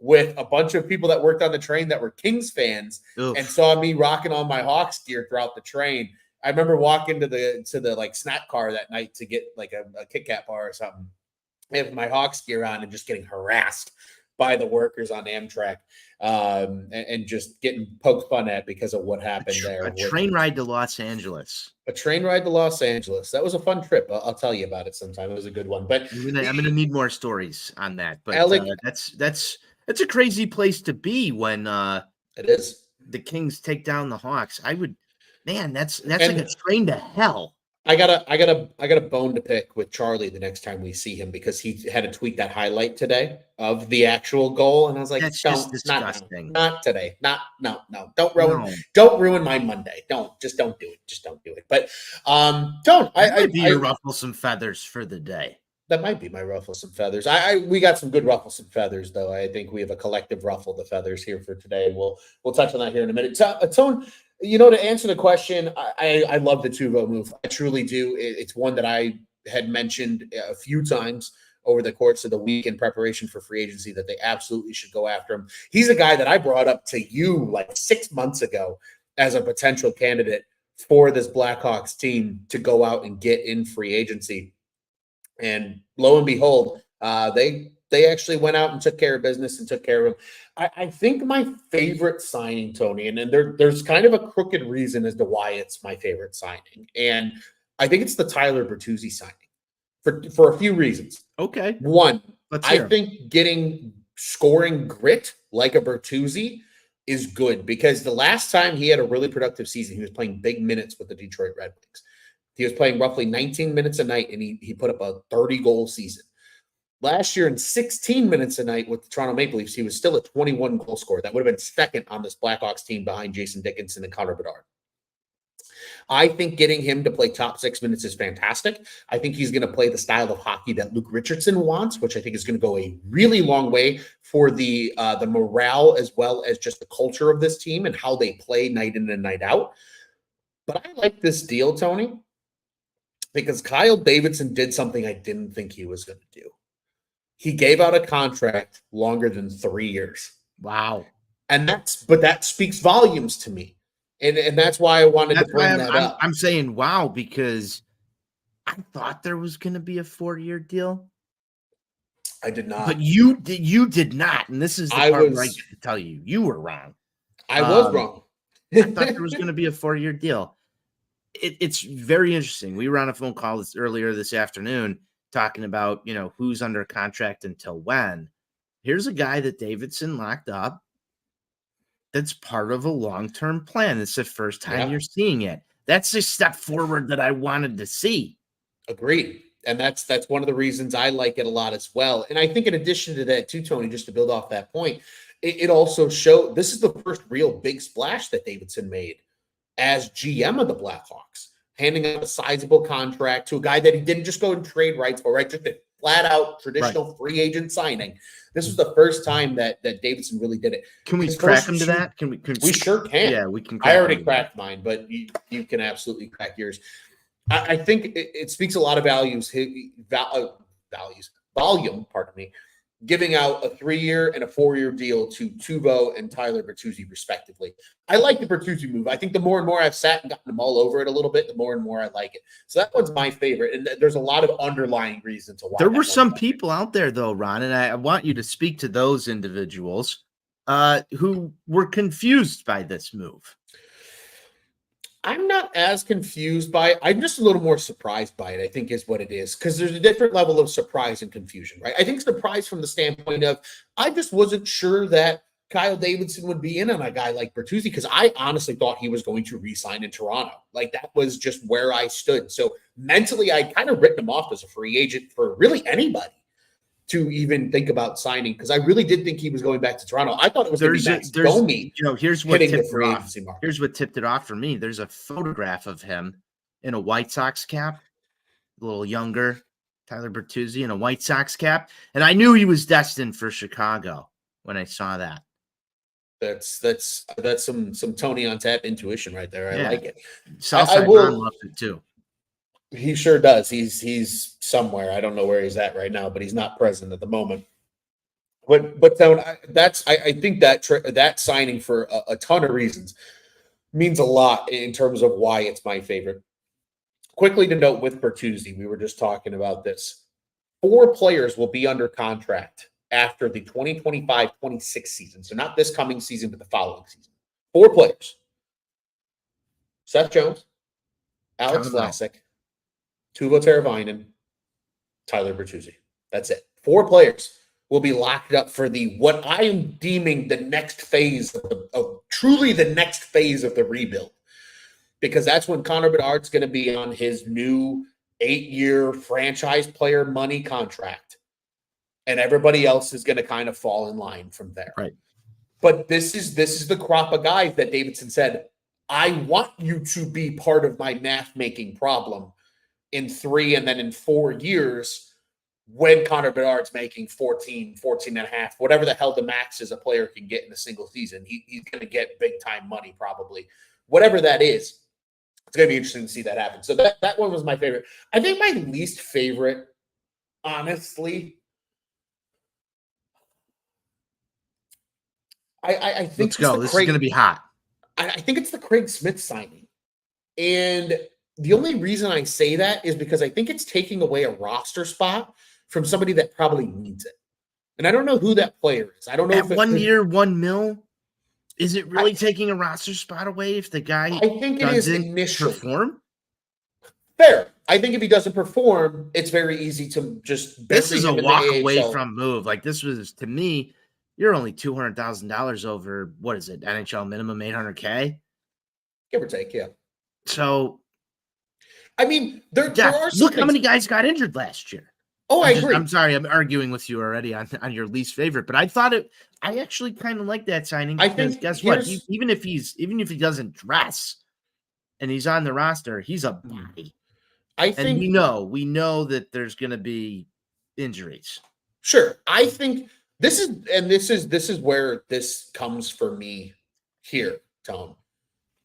with a bunch of people that worked on the train that were Kings fans Oof. and saw me rocking all my Hawks gear throughout the train. I remember walking to the like snack car that night to get like a Kit Kat bar or something. I have my Hawks gear on and just getting harassed by the workers on Amtrak, and just getting poked fun at because of what happened there. A train ride to Los Angeles. A train ride to Los Angeles. That was a fun trip. I'll tell you about it sometime. It was a good one. But I'm gonna need more stories on that. But that's a crazy place to be when it is. The Kings take down the Hawks. That's like a train to hell. I got a bone to pick with Charlie the next time we see him because he had to tweet that highlight today of the actual goal, and I was like, that's just disgusting. Not today. No. Don't ruin my Monday. Don't do it. Just don't do it. But I ruffle some feathers for the day. That might be my ruffle some feathers. We got some good ruffle some feathers though. I think we have a collective ruffle the feathers here for today. We'll touch on that here in a minute. Tone, to answer the question, I love the two-vote move. I truly do. It's one that I had mentioned a few times over the course of the week in preparation for free agency that they absolutely should go after him. He's a guy that I brought up to you like 6 months ago as a potential candidate for this Blackhawks team to go out and get in free agency. And lo and behold, they actually went out and took care of business and took care of him. I think my favorite signing, Tony, and then there's kind of a crooked reason as to why it's my favorite signing. And I think it's the Tyler Bertuzzi signing for a few reasons. Okay. One, I think getting scoring grit like a Bertuzzi is good because the last time he had a really productive season, he was playing big minutes with the Detroit Red Wings. He was playing roughly 19 minutes a night, and he put up a 30-goal season. Last year in 16 minutes a night with the Toronto Maple Leafs, he was still a 21-goal scorer. That would have been second on this Blackhawks team behind Jason Dickinson and Connor Bedard. I think getting him to play top 6 minutes is fantastic. I think he's going to play the style of hockey that Luke Richardson wants, which I think is going to go a really long way for the morale as well as just the culture of this team and how they play night in and night out. But I like this deal, Tony, because Kyle Davidson did something I didn't think he was going to do. He gave out a contract longer than 3 years. Wow. And that speaks volumes to me. And that's why I wanted to bring that up. I'm saying wow because I thought there was going to be a 4-year deal. I did not. But you did not. And this is the part where I get to tell you, you were wrong. I was wrong. I thought there was going to be a 4-year deal. It's very interesting. We were on a phone call earlier this afternoon talking about, who's under contract until when. Here's a guy that Davidson locked up that's part of a long-term plan. It's the first time you're seeing it. That's a step forward that I wanted to see. Agreed. And that's one of the reasons I like it a lot as well. And I think in addition to that too, Tony, just to build off that point, it also showed this is the first real big splash that Davidson made as GM of the Blackhawks, handing out a sizable contract to a guy that he didn't just go and trade rights for, right? Just a flat out traditional free agent signing. This was the first time that Davidson really did it. Can we crack him to that? We sure can. Yeah, we can. I already cracked mine, but you can absolutely crack yours. I think it speaks a lot of volume, pardon me, giving out a 3-year and a 4-year deal to Tuvo and Tyler Bertuzzi, respectively. I like the Bertuzzi move. I think the more and more I've sat and gotten them all over it a little bit, the more and more I like it. So that one's my favorite, and there's a lot of underlying reason to why. There were some people out there, though, Ron, and I want you to speak to those individuals who were confused by this move. I'm not as confused by it. I'm just a little more surprised by it, I think is what it is, because there's a different level of surprise and confusion, right? I think surprise from the standpoint of I just wasn't sure that Kyle Davidson would be in on a guy like Bertuzzi because I honestly thought he was going to re-sign in Toronto. Like that was just where I stood. So mentally, I kind of written him off as a free agent for really anybody to even think about signing because I really did think he was going back to Toronto. I thought it was going to be Max Domi. Here's what tipped it off. Here's what tipped it off for me. There's a photograph of him in a White Sox cap, a little younger, Tyler Bertuzzi in a White Sox cap, and I knew he was destined for Chicago when I saw that. That's some Tony on tap intuition right there. I like it. Southside Ron loves it too. He sure does. He's somewhere. I don't know where he's at right now, but he's not present at the moment. But so I think that signing for a ton of reasons means a lot in terms of why it's my favorite. Quickly to note with Bertuzzi, we were just talking about this. 4 players will be under contract after the 2025-26 season. So not this coming season, but the following season. 4 players. Seth Jones, Alex Vlasic, Teuvo Teravainen, Tyler Bertuzzi. That's it. 4 players will be locked up for what I am deeming the next phase of truly the next phase of the rebuild. Because that's when Connor Bedard's going to be on his new 8-year franchise player money contract. And everybody else is going to kind of fall in line from there. Right. But this is the crop of guys that Davidson said, I want you to be part of my math-making problem in 3 and then in 4 years when Connor Bedard's making 14 and a half, whatever the hell the max is a player can get in a single season. He's going to get big-time money probably. Whatever that is, it's going to be interesting to see that happen. So that one was my favorite. I think my least favorite, honestly, I think let's go. This is going to be hot. I think it's the Craig Smith signing. And the only reason I say that is because I think it's taking away a roster spot from somebody that probably needs it. And I don't know who that player is. I don't know if 1 year, $1 million. Is it really taking a roster spot away if the guy I think it is initially perform? Fair. I think if he doesn't perform, it's very easy to just this is a walk away from move. Like this was to me, you're only $200,000 over what is it? NHL minimum $800K, give or take, yeah. So, I mean, there are look how many guys got injured last year. Oh, I agree. I'm sorry, I'm arguing with you already on your least favorite, but I actually kind of like that signing. I think guess what? Even if he doesn't dress and he's on the roster, he's a body. And we know that there's going to be injuries. Sure. I think this is where this comes for me here, Tom.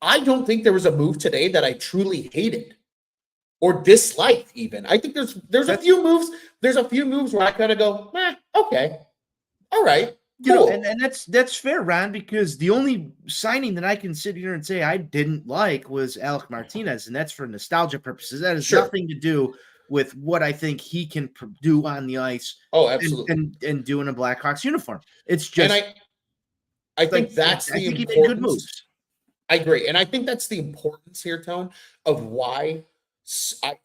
I don't think there was a move today that I truly hated or disliked even. I think there's a few moves. There's a few moves where I kind of go, okay. All right. Cool. And that's fair, Ron, because the only signing that I can sit here and say I didn't like was Alec Martinez, and that's for nostalgia purposes. That has nothing to do with what I think he can do on the ice. Oh, absolutely. And do in a Blackhawks uniform. It's just, and I think that's the importance. He made good moves. I agree, and I think that's the importance here, Tone, of why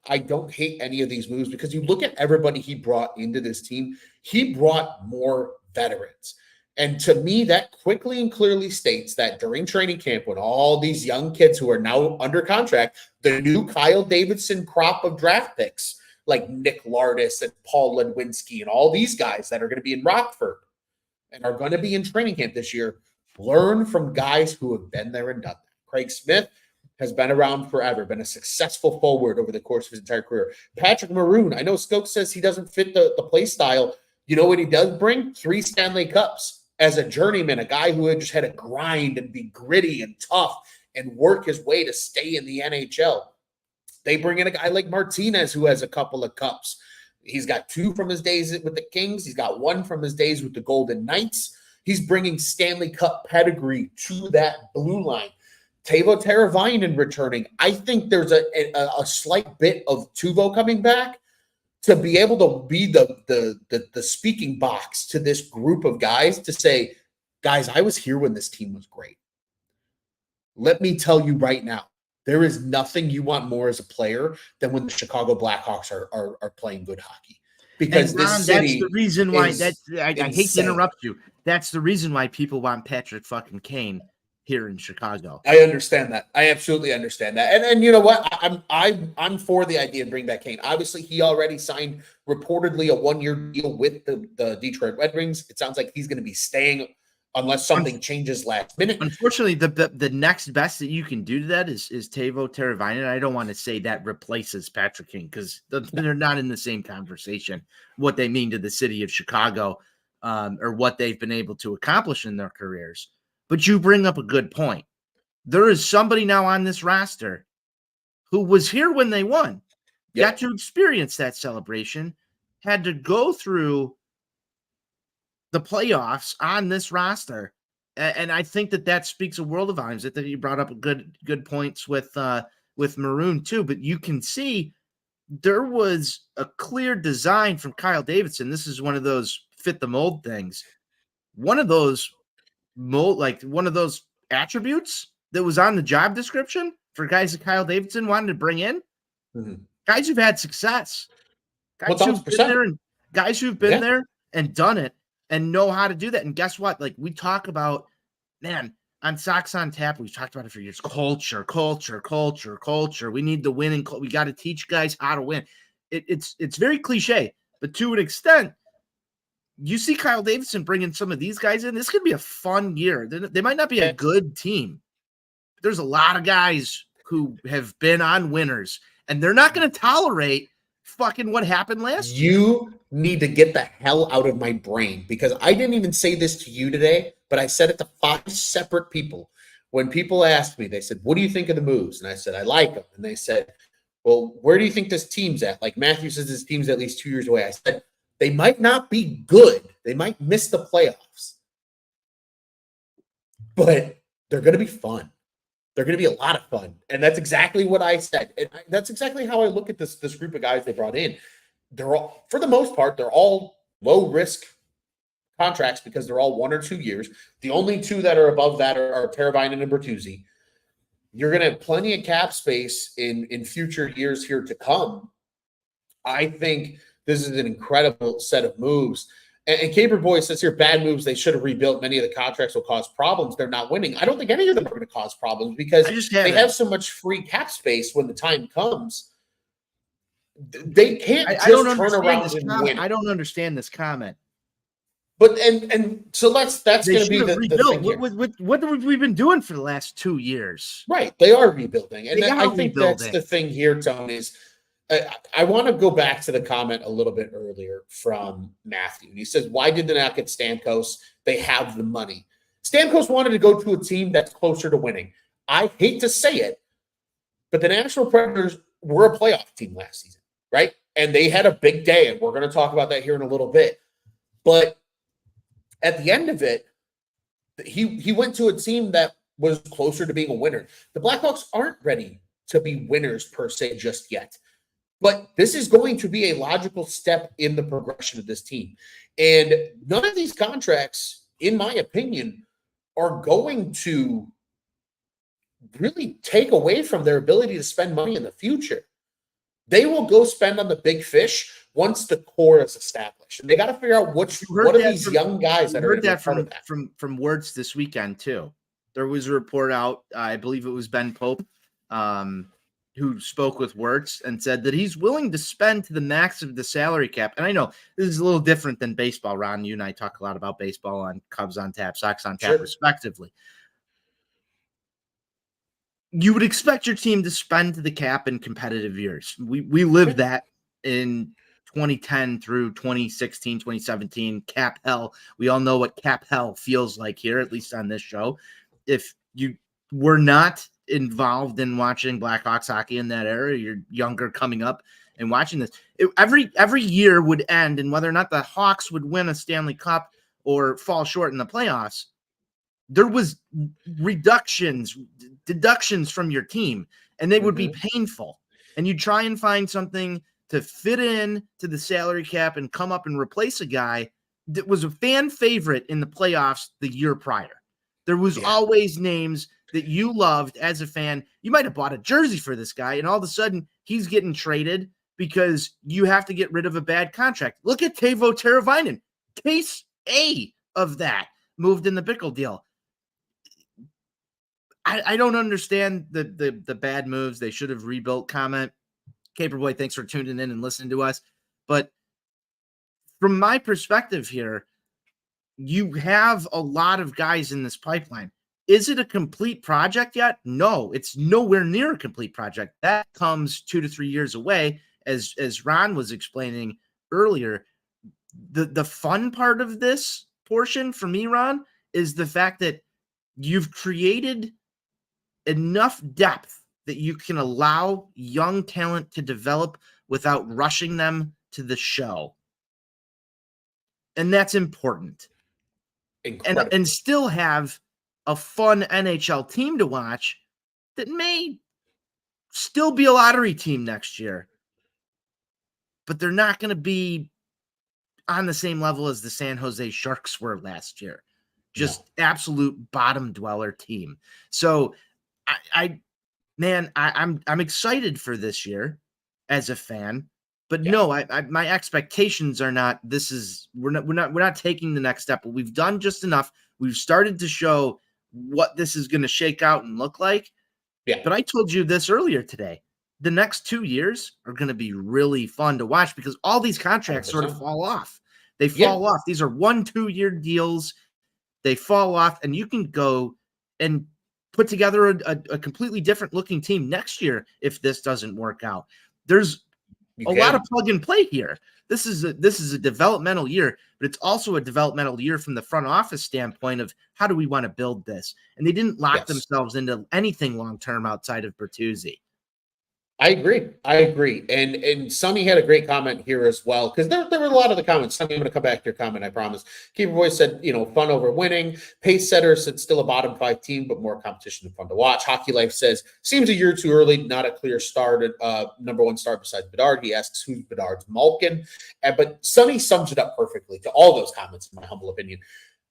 I don't hate any of these moves, because you look at everybody he brought into this team. He brought more veterans. And to me, that quickly and clearly states that during training camp, when all these young kids who are now under contract, the new Kyle Davidson crop of draft picks, like Nick Lardis and Paul Ledwinski and all these guys that are going to be in Rockford and are going to be in training camp this year, learn from guys who have been there and done that. Craig Smith has been around forever, been a successful forward over the course of his entire career. Patrick Maroon, I know Skoke says he doesn't fit the play style. You know what he does bring? 3 Stanley Cups. As a journeyman, a guy who had just had to grind and be gritty and tough and work his way to stay in the NHL. They bring in a guy like Martinez who has a couple of cups. He's got 2 from his days with the Kings. He's got 1 from his days with the Golden Knights. He's bringing Stanley Cup pedigree to that blue line. Teuvo Teravainen returning. I think there's a slight bit of Teuvo coming back to be able to be the speaking box to this group of guys to say, guys, I was here when this team was great. Let me tell you right now, there is nothing you want more as a player than when the Chicago Blackhawks are playing good hockey. Because Ron, this city, that's the reason why I hate to interrupt you. That's the reason why people want Patrick fucking Kane here in Chicago. I understand that. I absolutely understand that. And you know what? I'm for the idea of bringing back Kane. Obviously, he already signed reportedly a 1-year deal with the Detroit Red Wings. It sounds like he's going to be staying unless something changes last minute. Unfortunately, the next best that you can do to that is Teuvo Teravainen. I don't want to say that replaces Patrick Kane because they're not in the same conversation. What they mean to the city of Chicago, or what they've been able to accomplish in their careers. But you bring up a good point. There is somebody now on this roster who was here when they won, got to experience that celebration, had to go through the playoffs on this roster. And I think that speaks a world of volumes. That you brought up good points with Maroon too, but you can see there was a clear design from Kyle Davidson. This is one of those fit the mold things. One of those one of those attributes that was on the job description for guys that Kyle Davidson wanted to bring in. Guys who've had success, guys who've been there and done it and know how to do that. And guess what? Like we talk about, man, on Sox on Tap, we've talked about it for years. Culture. We need to win, and we got to teach guys how to win. It's very cliche, but to an extent, you see Kyle Davidson bringing some of these guys in. This could be a fun year. They might not be a good team. There's a lot of guys who have been on winners, and they're not going to tolerate fucking what happened last year. You need to get the hell out of my brain, because I didn't even say this to you today, but I said it to 5 separate people. When people asked me, they said, what do you think of the moves? And I said, I like them. And they said, well, where do you think this team's at? Like Matthew says this team's at least 2 years away. I said, they might not be good. They might miss the playoffs. But they're going to be fun. They're going to be a lot of fun. And that's exactly what I said. And that's exactly how I look at this group of guys they brought in. They're all, for the most part, they're all low-risk contracts because they're all 1 or 2 years. The only 2 that are above that are Teravainen and Bertuzzi. You're going to have plenty of cap space in future years here to come. I think this is an incredible set of moves. And Caper Boy says here, bad moves, they should have rebuilt. Many of the contracts will cause problems. They're not winning. I don't think any of them are going to cause problems because they have so much free cap space when the time comes. They can't just turn around and win. I don't understand this comment. But and so that's going to be the thing here. What have we been doing for the last 2 years? Right. They are rebuilding. And I think that's the thing here, Tony, is I want to go back to the comment a little bit earlier from Matthew. He says, why did they not get Stamkos? They have the money. Stamkos wanted to go to a team that's closer to winning. I hate to say it, but the Nashville Predators were a playoff team last season, right? And they had a big day, and we're going to talk about that here in a little bit. But at the end of it, he went to a team that was closer to being a winner. The Blackhawks aren't ready to be winners per se just yet. But this is going to be a logical step in the progression of this team. And none of these contracts, in my opinion, are going to really take away from their ability to spend money in the future. They will go spend on the big fish once the core is established. And they got to figure out what are these young guys that are going to be part of that. From Wirtz this weekend, too. There was a report out, I believe it was Ben Pope, who spoke with Wirtz and said that he's willing to spend to the max of the salary cap. And I know this is a little different than baseball, Ron. You and I talk a lot about baseball on Cubs on Tap, Sox on Tap, respectively. You would expect your team to spend to the cap in competitive years. We lived that in 2010 through 2016, 2017, cap hell. We all know what cap hell feels like here, at least on this show. If you were not involved in watching Blackhawks hockey in that era, you're younger coming up and watching this, every year would end, and whether or not the Hawks would win a Stanley Cup or fall short in the playoffs, there was deductions from your team, and they would be painful. And you try and find something to fit in to the salary cap and come up and replace a guy that was a fan favorite in the playoffs the year prior. There was always names that you loved as a fan. You might have bought a jersey for this guy, and all of a sudden he's getting traded because you have to get rid of a bad contract. Look at Teuvo Teravainen. Case A of that, moved in the Bickle deal. I don't understand the bad moves. They should have rebuilt comment. Caperboy, thanks for tuning in and listening to us. But from my perspective here, you have a lot of guys in this pipeline. Is it a complete project yet? No, it's nowhere near a complete project. That comes 2 to 3 years away. As Ron was explaining earlier, the fun part of this portion for me, Ron, is the fact that you've created enough depth that you can allow young talent to develop without rushing them to the show. And that's important. Incredible. and still have a fun NHL team to watch that may still be a lottery team next year, but they're not going to be on the same level as the San Jose Sharks were last year. Just absolute bottom dweller team. So I'm excited for this year as a fan, but no, my expectations are not, we're not taking the next step, but we've done just enough. We've started to show what this is going to shake out and look like. Yeah. But I told you this earlier today. The next 2 years are going to be really fun to watch because all these contracts 100%. sort of fall off. They fall off. These are 1-2 year deals. They fall off, and you can go and put together a completely different looking team next year if this doesn't work out. There's a lot of plug and play here. This is a developmental year, but it's also a developmental year from the front office standpoint of how do we want to build this? And they didn't lock themselves into anything long-term outside of Bertuzzi. I agree. And Sonny had a great comment here as well, because there were a lot of the comments. Sonny, I'm going to come back to your comment, I promise. Keeper Boy said, fun over winning. Pace Setter said still a bottom 5 team, but more competition and fun to watch. Hockey Life says, seems a year too early, not a clear start, number one start besides Bedard. He asks, who's Bedard's Malkin? But Sonny sums it up perfectly to all those comments, in my humble opinion.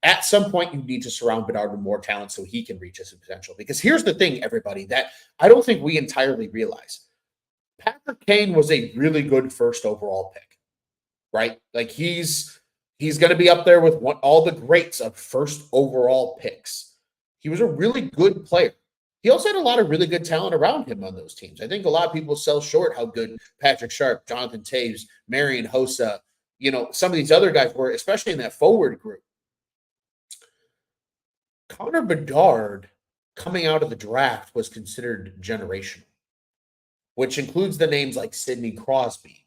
At some point, you need to surround Bedard with more talent so he can reach his potential. Because here's the thing, everybody, that I don't think we entirely realize. Patrick Kane was a really good first overall pick, right? Like he's going to be up there with all the greats of first overall picks. He was a really good player. He also had a lot of really good talent around him on those teams. I think a lot of people sell short how good Patrick Sharp, Jonathan Taves, Marian Hossa, some of these other guys were, especially in that forward group. Connor Bedard coming out of the draft was considered generational, which includes the names like Sidney Crosby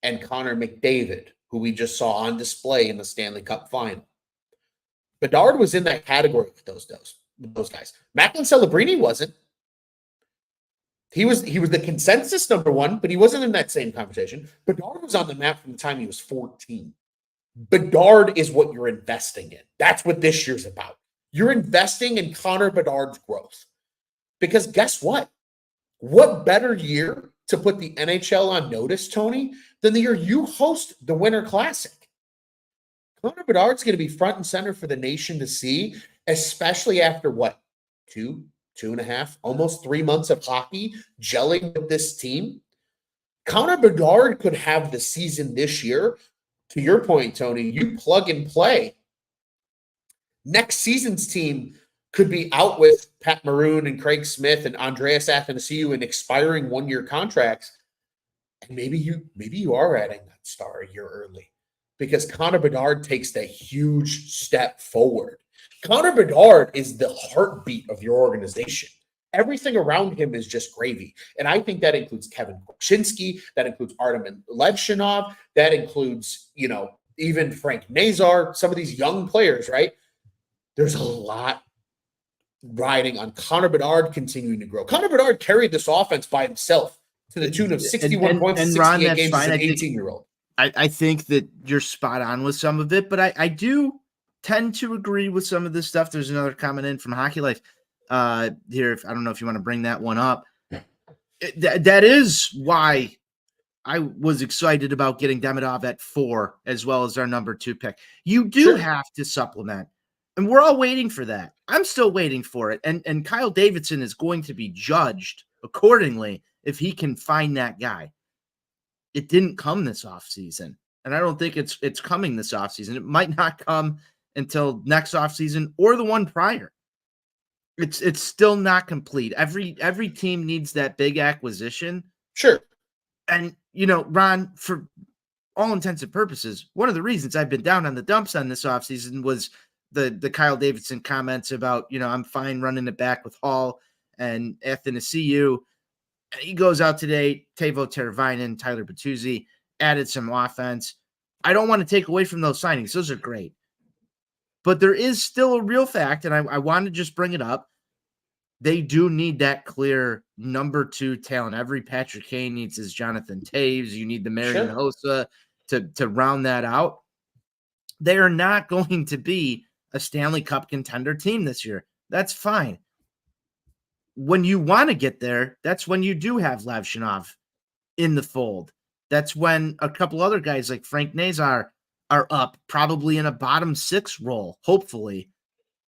and Connor McDavid, who we just saw on display in the Stanley Cup final. Bedard was in that category with those guys. Macklin Celebrini wasn't. He was the consensus number one, but he wasn't in that same conversation. Bedard was on the map from the time he was 14. Bedard is what you're investing in. That's what this year's about. You're investing in Connor Bedard's growth. Because guess what? What better year to put the NHL on notice, Tony, than the year you host the Winter Classic? Connor Bedard's going to be front and center for the nation to see, especially after what, 2.5, almost 3 months of hockey gelling with this team. Connor Bedard could have the season this year. To your point, Tony, you plug and play. Next season's team could be out with Pat Maroon and Craig Smith and Andreas Athanasiou in expiring 1-year contracts. And maybe you are adding that star a year early because Connor Bedard takes that huge step forward. Connor Bedard is the heartbeat of your organization. Everything around him is just gravy. And I think that includes Kevin Korchinski, that includes Aram Levshunov, that includes, even Frank Nazar, some of these young players, right? There's a lot riding on Connor Bedard continuing to grow. Connor Bedard carried this offense by himself to the tune of 61 points in 68 games as an 18-year-old. I think that you're spot on with some of it, but I do tend to agree with some of this stuff. There's another comment in from Hockey Life here. I don't know if you want to bring that one up. That is why I was excited about getting Demidov at 4 as well as our number 2 pick. You do have to supplement. And we're all waiting for that. I'm still waiting for it. And Kyle Davidson is going to be judged accordingly if he can find that guy. It didn't come this offseason. And I don't think it's coming this offseason. It might not come until next offseason or the one prior. It's still not complete. Every team needs that big acquisition. Sure. And, Ron, for all intents and purposes, one of the reasons I've been down on the dumps on this offseason was the Kyle Davidson comments about, I'm fine running it back with Hall and Athanasiou. He goes out today, Teuvo Teravainen, Tyler Bertuzzi, added some offense. I don't want to take away from those signings. Those are great. But there is still a real fact, and I want to just bring it up. They do need that clear number 2 talent. Every Patrick Kane needs his Jonathan Taves. You need the Marian Hossa to round that out. They are not going to be a Stanley Cup contender team this year. That's fine. When you want to get there, that's when you do have Levshunov in the fold. That's when a couple other guys like Frank Nazar are up, probably in a bottom 6 role, hopefully,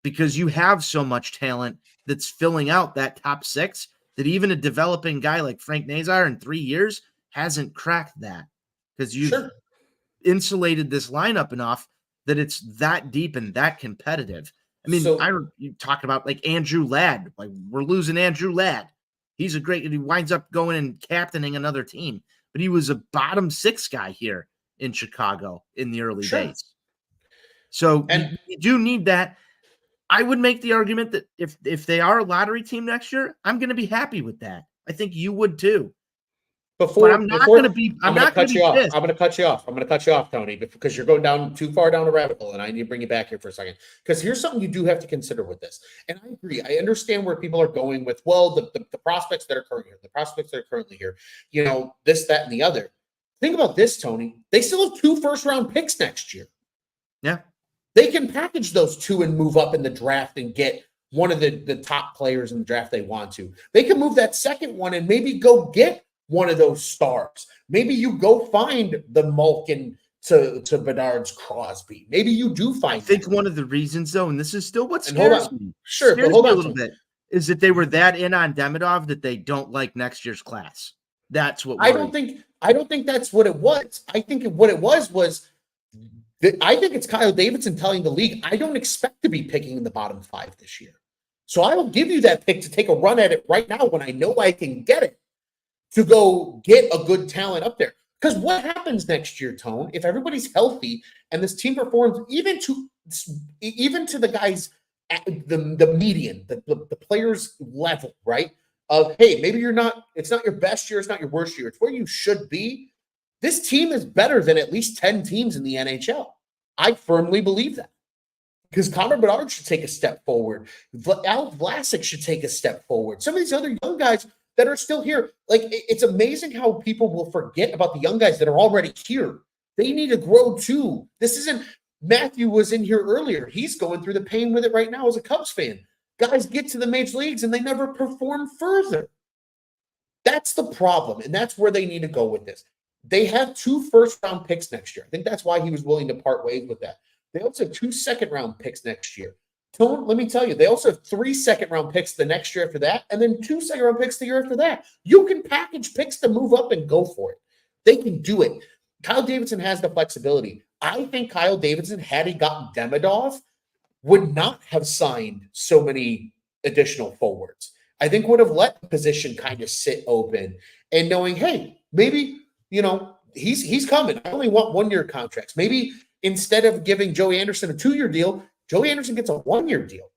because you have so much talent that's filling out that top 6 that even a developing guy like Frank Nazar in 3 years hasn't cracked that, because you've insulated this lineup enough that it's that deep and that competitive. I mean, you talk about like Andrew Ladd. Like, we're losing Andrew Ladd. He's he winds up going and captaining another team, but he was a bottom 6 guy here in Chicago in the early days. So you do need that. I would make the argument that if they are a lottery team next year, I'm going to be happy with that. I think you would too. I'm not going to be. I'm not going to be pissed. I'm going to cut you off. I'm going to cut you off, Tony, because you're going down too far down the rabbit hole, and I need to bring you back here for a second. Because here's something you do have to consider with this. And I agree. I understand where people are going with, well, the prospects that are currently here, you know, this, that, and the other. Think about this, Tony. They still have 2 first-round picks next year. Yeah. They can package those 2 and move up in the draft and get one of the top players in the draft they want to. They can move that second one and maybe go get one of those stars. Maybe you go find the Malkin to Bedard's Crosby. Maybe you do find. I think one of the reasons, though, and this is still what scares me. Sure, but hold on a little bit. Is that they were that in on Demidov that they don't like next year's class. That's what I don't think that's what it was. I think what it was I think it's Kyle Davidson telling the league, I don't expect to be picking in the bottom 5 this year. So I will give you that pick to take a run at it right now when I know I can get it, to go get a good talent up there. Because what happens next year, Tone, if everybody's healthy and this team performs even to the guys at the median, the players level, right? Of, hey, maybe it's not your best year, it's not your worst year, it's where you should be. This team is better than at least 10 teams in the NHL. I firmly believe that. Because Connor Bedard should take a step forward. Alec Vlasic should take a step forward. Some of these other young guys that are still here. Like, it's amazing how people will forget about the young guys that are already here. They need to grow too. This isn't, Matthew was in here earlier. He's going through the pain with it right now as a Cubs fan. Guys get to the major leagues and they never perform further. That's the problem. And that's where they need to go with this. They have 2 first-round picks next year. I think that's why he was willing to part ways with that. They also have 2 second-round picks next year. Tone, let me tell you, they also have 3 second-round picks the next year after that, and then 2 second-round picks the year after that. You can package picks to move up and go for it. They can do it. Kyle Davidson has the flexibility. I think Kyle Davidson, had he gotten Demidov, would not have signed so many additional forwards. I think would have let the position kind of sit open and knowing, hey, maybe – you know, he's coming. I only want 1-year contracts. Maybe instead of giving Joey Anderson a 2-year deal, Joey Anderson gets a 1-year deal,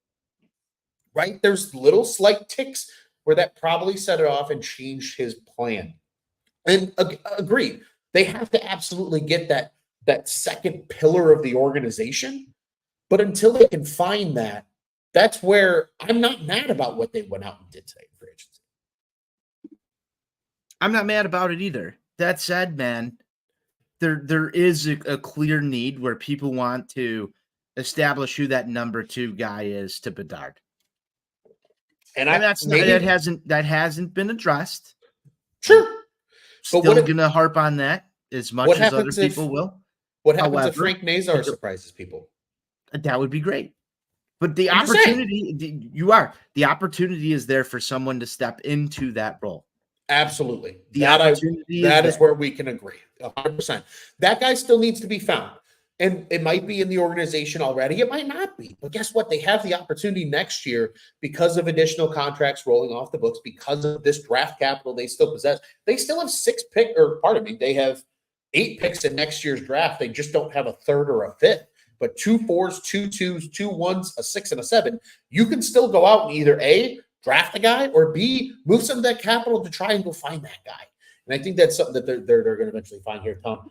right? There's little slight ticks where that probably set it off and changed his plan. And agreed, they have to absolutely get that second pillar of the organization. But until they can find that, that's where I'm not mad about what they went out and did today for agency. I'm not mad about it either. That said, man, there is a clear need where people want to establish who that number 2 guy is to Bedard, and that hasn't been addressed. Sure, still going to harp on that as much as other people will. What happens if Frank Nazar surprises people? That would be great. But the opportunity, the opportunity is there for someone to step into that role. Absolutely. That is where we can agree. 100%. That guy still needs to be found. And it might be in the organization already. It might not be. But guess what? They have the opportunity next year because of additional contracts rolling off the books, because of this draft capital they still possess. They still have they have 8 picks in next year's draft. They just don't have a 3rd or a 5th. But 2 4s, 2 2s, 2 1s, a 6, and a 7. You can still go out and either A, draft a guy, or B, move some of that capital to try and go find that guy. And I think that's something that they're going to eventually find here, Tom.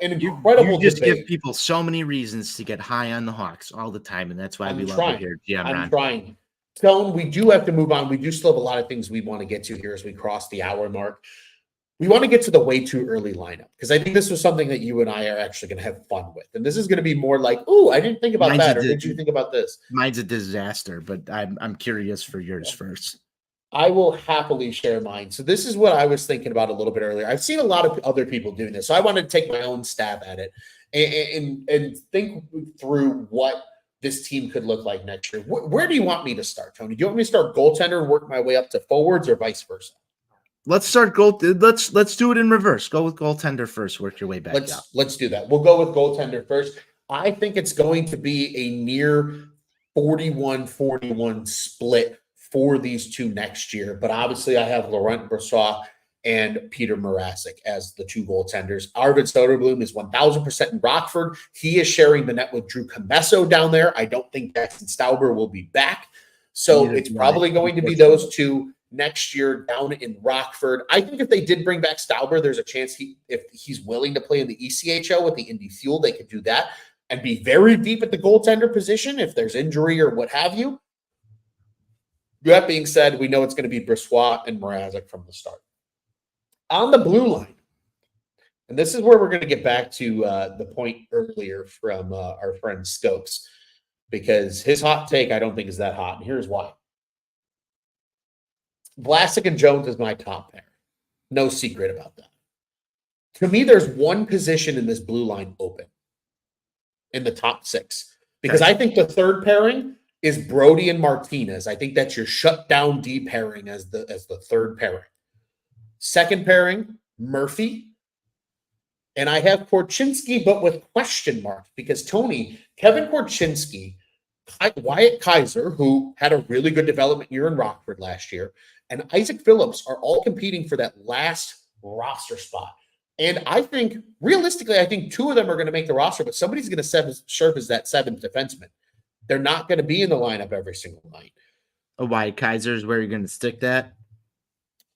An incredible you just debate. give people so many reasons to get high on the Hawks all the time, and that's why we love it here. Yeah, I'm trying. Tone, we do have to move on. We do still have a lot of things we want to get to here as we cross the hour mark. we want to get to the way too early lineup because I think this was something that you and I are actually going to have fun with. And this is going to be more like, oh, I didn't think about that. Or did you think about this? Mine's a disaster, but I'm curious for yours first. I will happily share mine. So this is what I was thinking about a little bit earlier. I've seen a lot of other people doing this. So I wanted to take my own stab at it and think through what this team could look like next year. Where do you want me to start, Tony? Do you want me to start goaltender and work my way up to forwards or vice versa? Let's start Let's do it in reverse. Go with goaltender first. Work your way back up. Let's do that. We'll go with goaltender first. I think it's going to be a near 41-41 split for these two next year. But obviously, I have Laurent Brossoit and Peter Mrazek as the two goaltenders. Arvid Soderblom is 1,000% in Rockford. He is sharing the net with Drew Commesso down there. I don't think Jackson Stauber will be back. So it's probably going to be those two next year down in Rockford. I think if they did bring back Stauber, there's a chance if he's willing to play in the ECHL with the Indy Fuel, they could do that and be very deep at the goaltender position if there's injury or what have you. That being said, we know it's going to be Brossoit and Mrazek from the start. On the blue line, and this is where we're going to get back to the point earlier from our friend Stokes, because his hot take I don't think is that hot, and here's why. Vlasic and Jones is my top pair. No secret about that. To me, there's one position in this blue line open in the top six, because I think the third pairing is Brody and Martinez. I think that's your shutdown D pairing as the third pairing. Second pairing, Murphy. And I have Korchinski, but with question marks, because Tony, Kevin Korchinski, Wyatt Kaiser, who had a really good development year in Rockford last year, and Isaac Phillips are all competing for that last roster spot. And I think, realistically, I think two of them are going to make the roster, but somebody's going to serve as that seventh defenseman. They're not going to be in the lineup every single night. A Wyatt Kaiser is where you're going to stick that?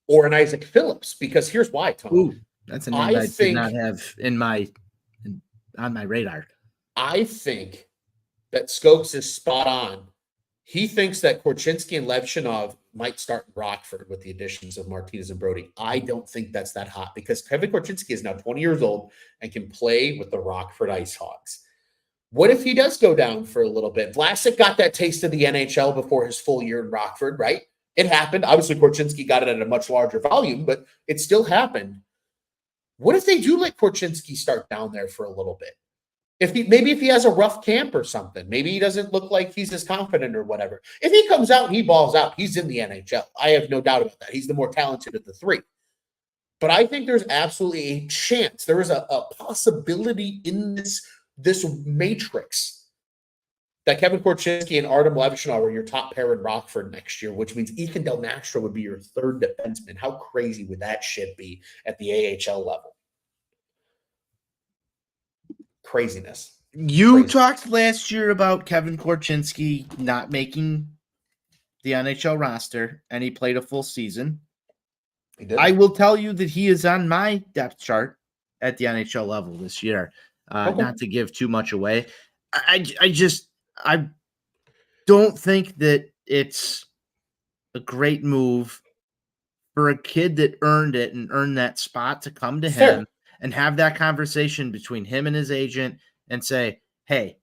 Or an Isaac Phillips, because here's why, Tony. Ooh, that's a name I did not have on my radar. I think that Stokes is spot on. He thinks that Korchinski and Levshunov might start in Rockford with the additions of Martinez and Brody. I don't think that's that hot, because Kevin Korchinski is now 20 years old and can play with the Rockford Ice Hogs. What if he does go down for a little bit? Vlasic got that taste of the NHL before his full year in Rockford, right? It happened. Obviously, Korchinski got it at a much larger volume, but it still happened. What if they do let Korchinski start down there for a little bit? Maybe if he has a rough camp or something, maybe he doesn't look like he's as confident or whatever. If he comes out and he balls out, he's in the NHL. I have no doubt about that. He's the more talented of the three. But I think there's absolutely a chance. There is a possibility in this matrix that Kevin Korchinski and Aram Levshunov are your top pair in Rockford next year, which means Ethan Del Nastro would be your third defenseman. How crazy would that shit be at the AHL level? Craziness. You talked last year about Kevin Korchinski not making the NHL roster, and he played a full season. He did. I will tell you that he is on my depth chart at the NHL level this year. Okay. Not to give too much away. I don't think that it's a great move for a kid that earned it and earned that spot to come to him and have that conversation between him and his agent and say, hey,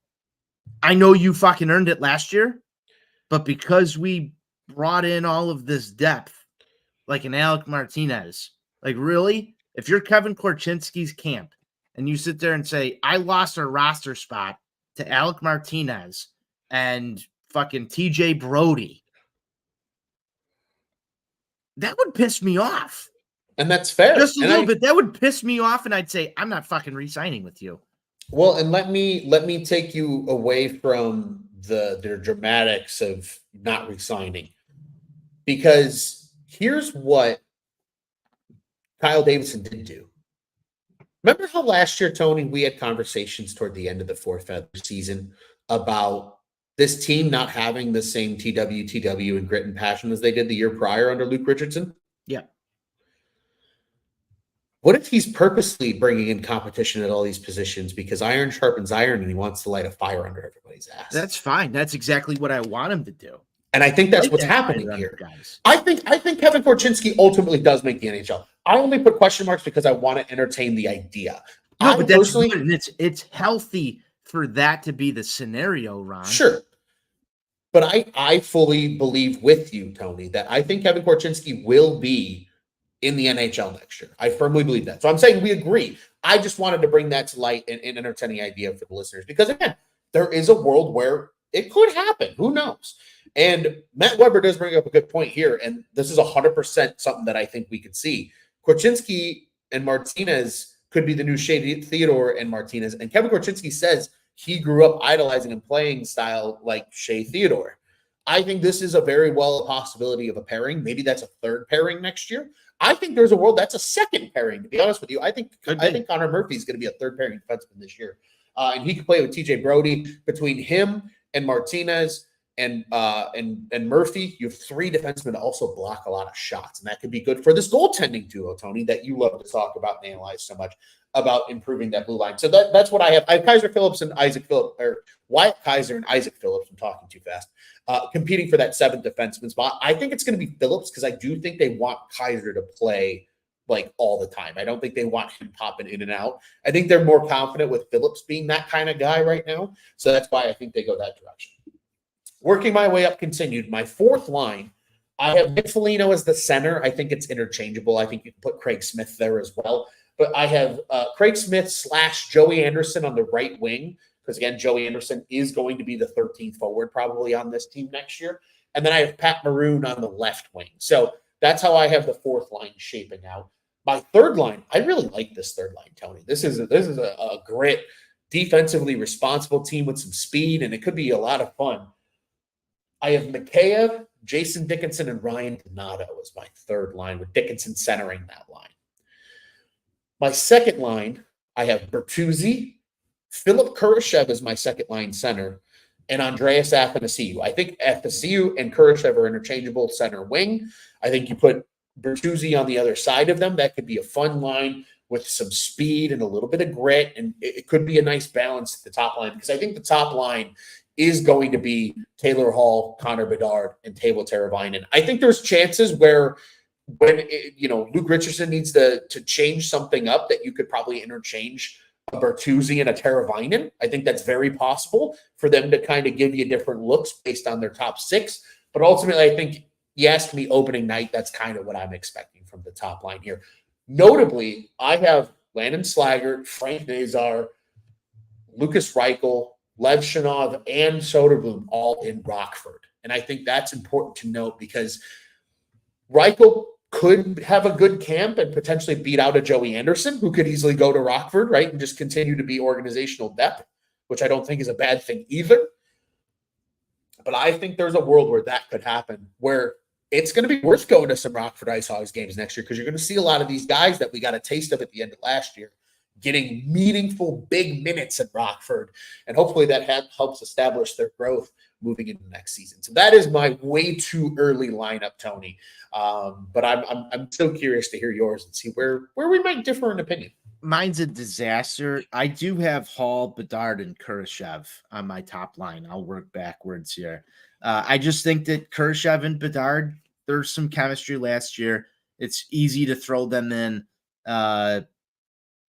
I know you fucking earned it last year, but because we brought in all of this depth, like an Alec Martinez, like really, if you're Kevin Korchinski's camp and you sit there and say, I lost a roster spot to Alec Martinez and fucking TJ Brody, that would piss me off. And that's fair. Just a little bit. That would piss me off, and I'd say, I'm not fucking re-signing with you. Well, and let me take you away from the dramatics of not re-signing. Because here's what Kyle Davidson did do. Remember how last year, Tony, we had conversations toward the end of the fourth season about this team not having the same TW and grit and passion as they did the year prior under Luke Richardson? Yeah. What if he's purposely bringing in competition at all these positions because iron sharpens iron and he wants to light a fire under everybody's ass? That's fine. That's exactly what I want him to do. And I think that's what's happening here. Guys. I think Kevin Korchinski ultimately does make the NHL. I only put question marks because I want to entertain the idea. No, but that's good, and it's healthy for that to be the scenario, Ron. Sure. But I fully believe with you, Tony, that I think Kevin Korchinski will be in the NHL next year. I firmly believe that. So I'm saying we agree. I just wanted to bring that to light and entertain the idea for the listeners because, again, there is a world where it could happen. Who knows? And Matt Weber does bring up a good point here, and this is 100% something that I think we could see. Korchinski and Martinez could be the new Shea Theodore and Martinez. And Kevin Korchinski says he grew up idolizing and playing style like Shea Theodore. I think this is a very well a possibility of a pairing. Maybe that's a third pairing next year. I think there's a world that's a second pairing, to be honest with you. I think Connor Murphy is going to be a third pairing defenseman this year. And he could play with TJ Brody. Between him and Martinez and Murphy, you have three defensemen that also block a lot of shots. And that could be good for this goaltending duo, Tony, that you love to talk about and analyze so much about improving that blue line. So that's what I have. I have Kaiser Phillips and Isaac Phillips, or Wyatt Kaiser and Isaac Phillips. I'm talking too fast. Competing for that seventh defenseman spot. I think it's going to be Phillips because I do think they want Kaiser to play like all the time. I don't think they want him popping in and out. I think they're more confident with Phillips being that kind of guy right now. So that's why I think they go that direction. Working my way up continued. My fourth line, I have Nick Foligno as the center. I think it's interchangeable. I think you can put Craig Smith there as well. But I have Craig Smith / Joey Anderson on the right wing. Because, again, Joey Anderson is going to be the 13th forward probably on this team next year. And then I have Pat Maroon on the left wing. So that's how I have the fourth line shaping out. My third line, I really like this third line, Tony. This is a grit, defensively responsible team with some speed, and it could be a lot of fun. I have Mikheyev, Jason Dickinson, and Ryan Donato as my third line, with Dickinson centering that line. My second line, I have Bertuzzi, Philip Kurashev is my second line center, and Andreas Athanasiou. I think Athanasiou and Kurashev are interchangeable center wing. I think you put Bertuzzi on the other side of them. That could be a fun line with some speed and a little bit of grit, and it could be a nice balance at the top line because I think the top line is going to be Taylor Hall, Connor Bedard, and Teuvo Teravainen. I think there's chances where when Luke Richardson needs to change something up that you could probably interchange a Bertuzzi and a Teravainen. I think that's very possible for them to kind of give you different looks based on their top six. But ultimately, I think you asked me opening night, that's kind of what I'm expecting from the top line here. Notably, I have Landon Slaggert, Frank Nazar, Lucas Reichel, Levshunov, and Soderblom all in Rockford. And I think that's important to note because Reichel could have a good camp and potentially beat out a Joey Anderson, who could easily go to Rockford, right, and just continue to be organizational depth, which I don't think is a bad thing either. But I think there's a world where that could happen, where it's going to be worth going to some Rockford Ice Hogs games next year because you're going to see a lot of these guys that we got a taste of at the end of last year getting meaningful big minutes at Rockford. And hopefully that helps establish their growth moving into the next season. So that is my way too early lineup, Tony. But I'm still curious to hear yours and see where we might differ in opinion. Mine's a disaster. I do have Hall, Bedard, and Kurashev on my top line. I'll work backwards here. I just think that Kurashev and Bedard, there's some chemistry last year. It's easy to throw them in.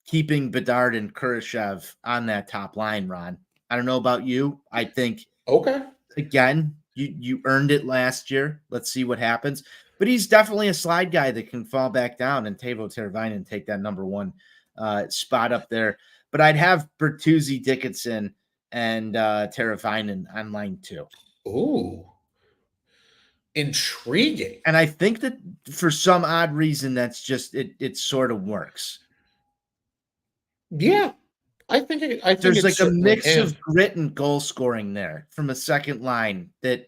Keeping Bedard and Kurashev on that top line, Ron. I don't know about you. I think, okay, again, you earned it last year. Let's see what happens. But he's definitely a slide guy that can fall back down and Teuvo Teravainen take that number one spot up there. But I'd have Bertuzzi, Dickinson, and Teravainen on line two. Ooh, intriguing. And I think that for some odd reason, that's just it sort of works. Yeah, I think there's like a mix of grit and goal scoring there from a second line that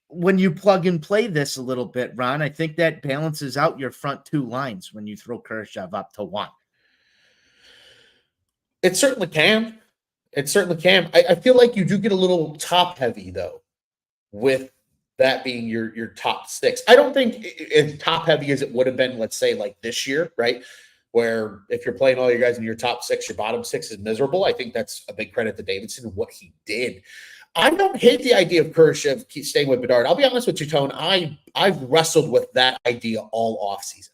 when you plug and play this a little bit, Ron, I think that balances out your front two lines when you throw Kurashev up to one. It certainly can. It certainly can. I feel like you do get a little top heavy though, with that being your top six. I don't think as top heavy as it would have been, let's say, like this year, right? Where if you're playing all your guys in your top six, your bottom six is miserable. I think that's a big credit to Davidson and what he did. I don't hate the idea of Kurashev staying with Bedard. I'll be honest with you, Tone. I've wrestled with that idea all offseason.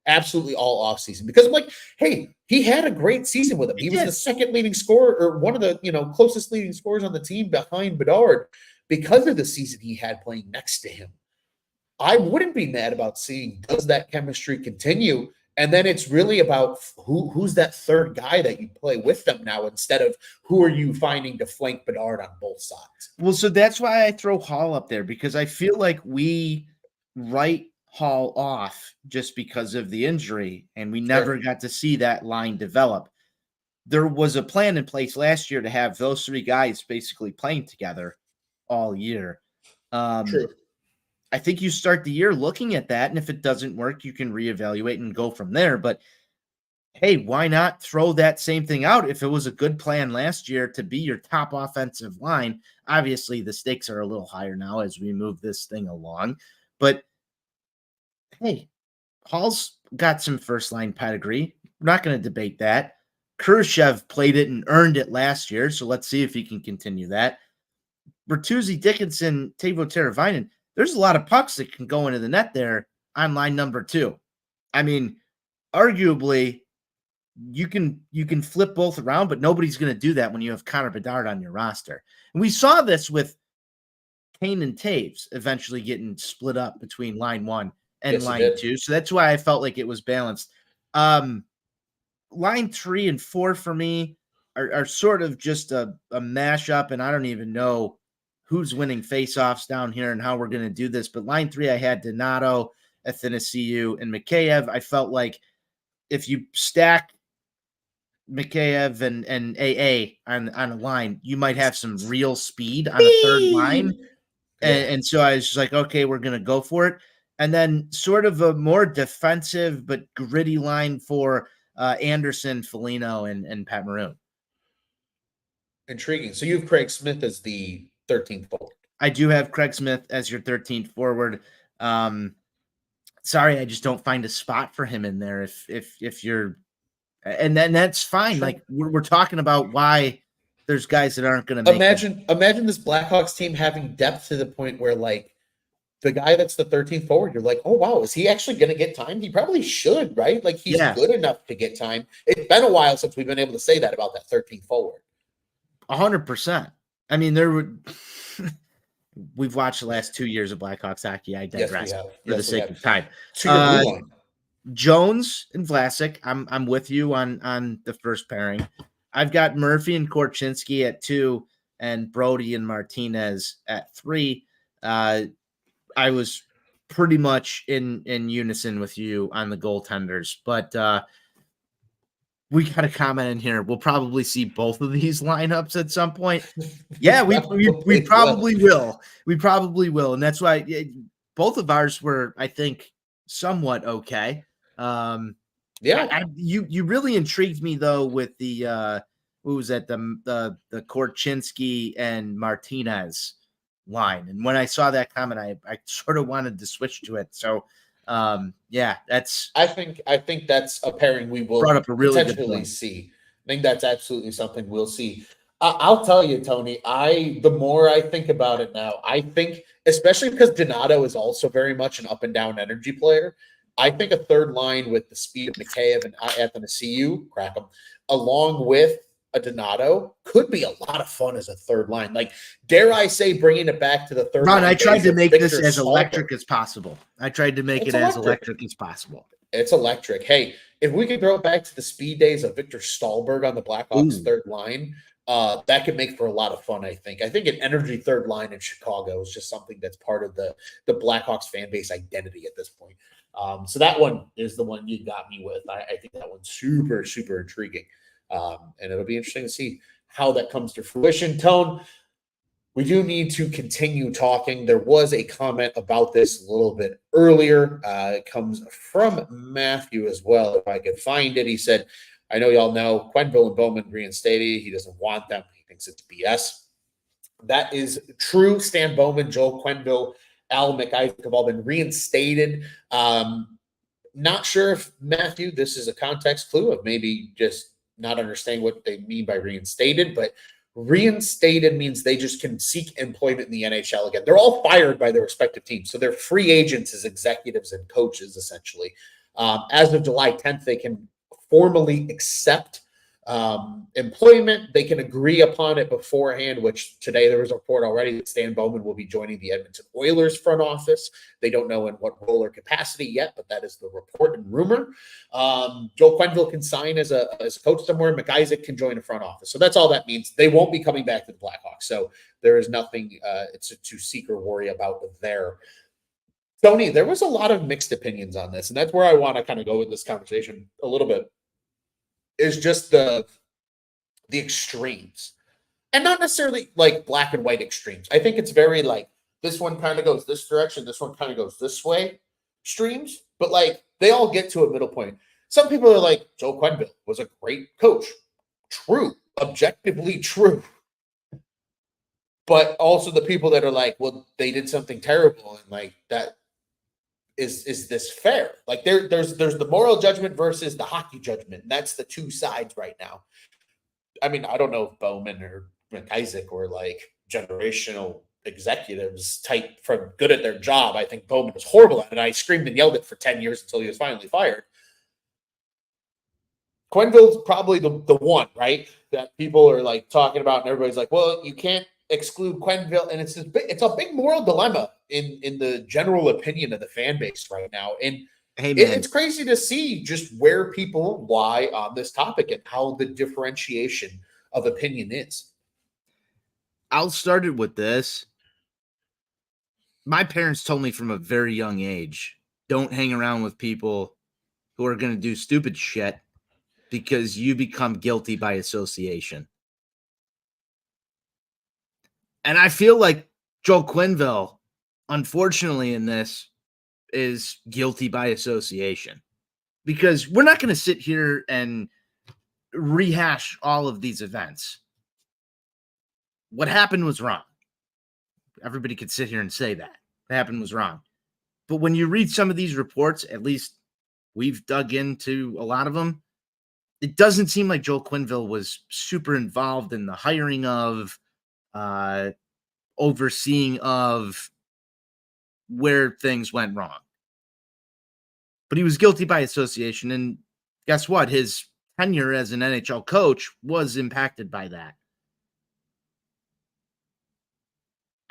absolutely all offseason, because I'm like, hey, he had a great season with him. He was the second leading scorer, or one of the closest leading scorers on the team behind Bedard, because of the season he had playing next to him. I wouldn't be mad about seeing, does that chemistry continue? And then it's really about who's that third guy that you play with them now, instead of who are you finding to flank Bedard on both sides. Well, so that's why I throw Hall up there, because I feel like we write Hall off just because of the injury, and we never got to see that line develop. There was a plan in place last year to have those three guys basically playing together all year. True. I think you start the year looking at that, and if it doesn't work, you can reevaluate and go from there. But hey, why not throw that same thing out if it was a good plan last year to be your top offensive line? Obviously, the stakes are a little higher now as we move this thing along. But hey, Hall's got some first-line pedigree. We're not going to debate that. Khrushchev played it and earned it last year, so let's see if he can continue that. Bertuzzi, Dickinson, Teuvo Teravainen, there's a lot of pucks that can go into the net there on line number 2. I mean, arguably, you can flip both around, but nobody's going to do that when you have Connor Bedard on your roster. And we saw this with Kane and Taves eventually getting split up between line 1 and line 2. So that's why I felt like it was balanced. Line 3 and 4 for me are sort of just a mashup, and I don't even know who's winning faceoffs down here and how we're going to do this. But line 3, I had Donato, Athanasiou, and Mikheyev. I felt like if you stack Mikheyev and AA on a line, you might have some real speed on a third line. And so I was just like, okay, we're going to go for it. And then sort of a more defensive but gritty line for Anderson, Foligno, and Pat Maroon. Intriguing. So you have Craig Smith as the 13th forward. I do have Craig Smith as your 13th forward. Sorry, I just don't find a spot for him in there. If you're, and then that's fine. Sure. Like we're talking about why there's guys that aren't going to make imagine this Blackhawks team having depth to the point where, like, the guy that's the 13th forward, you're like, oh wow, is he actually going to get time? He probably should, right? Like, he's good enough to get time. It's been a while since we've been able to say that about that 13th forward. 100%. I mean, we've watched the last 2 years of Blackhawks hockey. I digress for the sake of time. Jones and Vlasic, I'm with you on the first pairing. I've got Murphy and Korchinski at 2 and Brody and Martinez at 3. I was pretty much in unison with you on the goaltenders, but we got a comment in here. We'll probably see both of these lineups at some point. Yeah, we probably will. We probably will. And that's why both of ours were, I think, somewhat okay. You really intrigued me though with the who was at the Korchinski and Martinez line. And when I saw that comment, I sort of wanted to switch to it. So that's I think that's a pairing we will brought up a really potentially see. I think that's absolutely something we'll see. I'll tell you, Tony, the more I think about it now, I think, especially because Donato is also very much an up and down energy player, I think a third line with the speed of Mikheyev and Athanasiou, crack them, along with a Donato could be a lot of fun as a third line. Like, dare I say, bringing it back to the third line. I tried to make this as electric as possible. As electric as possible. It's electric. Hey, if we could throw it back to the speed days of Victor Stahlberg on the Blackhawks third line, that could make for a lot of fun, I think. I think an energy third line in Chicago is just something that's part of the Blackhawks fan base identity at this point. So that one is the one you got me with. I think that one's super, super intriguing. And it'll be interesting to see how that comes to fruition. Tone, we do need to continue talking. There was a comment about this a little bit earlier. It comes from Matthew as well. If I could find it, he said, I know y'all know Quenneville and Bowman reinstated. He doesn't want them. He thinks it's BS. That is true. Stan Bowman, Joel Quenneville, Al Mikheyev have all been reinstated. Not sure if, Matthew, this is a context clue of maybe just not understanding what they mean by reinstated, but reinstated means they just can seek employment in the NHL again. They're all fired by their respective teams, so they're free agents as executives and coaches, essentially. As of July 10th, they can formally accept employment. They can agree upon it beforehand, which today there was a report already that Stan Bowman will be joining the Edmonton Oilers front office. They don't know in what role or capacity yet, but that is the report and rumor. Joe Quenneville can sign as a coach somewhere. Mikheyev can join a front office. So that's all that means. They won't be coming back to the Blackhawks. So there is nothing to seek or worry about there. Tony, there was a lot of mixed opinions on this, and that's where I want to kind of go with this conversation a little bit. Is just the extremes, and not necessarily like black and white extremes. I think it's very like this one kind of goes this direction, this one kind of goes this way streams, but like they all get to a middle point. Some people are like, Joe Quenneville was a great coach. True, objectively true. But also the people that are like, well, they did something terrible, and like that is this fair? Like there's the moral judgment versus the hockey judgment. And that's the two sides right now. I mean, I don't know if Bowman or Isaac were like generational executives type from good at their job. I think Bowman was horrible at it. I screamed and yelled it for 10 years until he was finally fired. Quenneville's probably the one, right? That people are like talking about, and everybody's like, well, you can't exclude Quenneville, and it's a big moral dilemma in the general opinion of the fan base right now. And hey, it's crazy to see just where people lie on this topic and how the differentiation of opinion is. I'll start it with this. My parents told me from a very young age, don't hang around with people who are going to do stupid shit because you become guilty by association. And I feel like Joe Quenneville, unfortunately in this, is guilty by association. Because we're not going to sit here and rehash all of these events. What happened was wrong. Everybody could sit here and say that. What happened was wrong. But when you read some of these reports, at least we've dug into a lot of them, it doesn't seem like Joe Quenneville was super involved in the hiring of, overseeing of where things went wrong. But he was guilty by association, and guess what? His tenure as an NHL coach was impacted by that.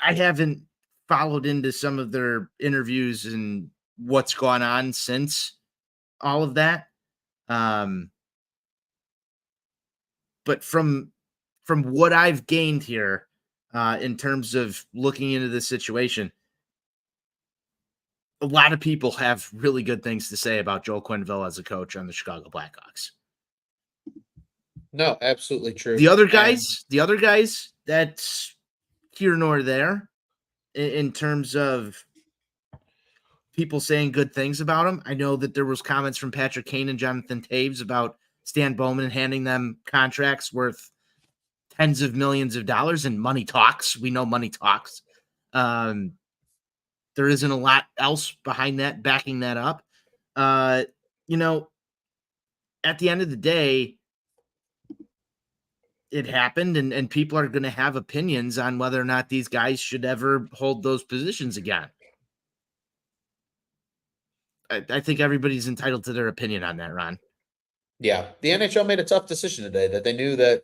I haven't followed into some of their interviews and what's gone on since all of that. But from what I've gained here, in terms of looking into this situation, a lot of people have really good things to say about Joe Quenneville as a coach on the Chicago Blackhawks. No, absolutely true. The other guys, that's here nor there in terms of people saying good things about him. I know that there was comments from Patrick Kane and Jonathan Taves about Stan Bowman handing them contracts worth tens of millions of dollars, and money talks. We know money talks. There isn't a lot else behind that, backing that up. At the end of the day, it happened, and people are going to have opinions on whether or not these guys should ever hold those positions again. I think everybody's entitled to their opinion on that, Ron. Yeah, the NHL made a tough decision today that they knew that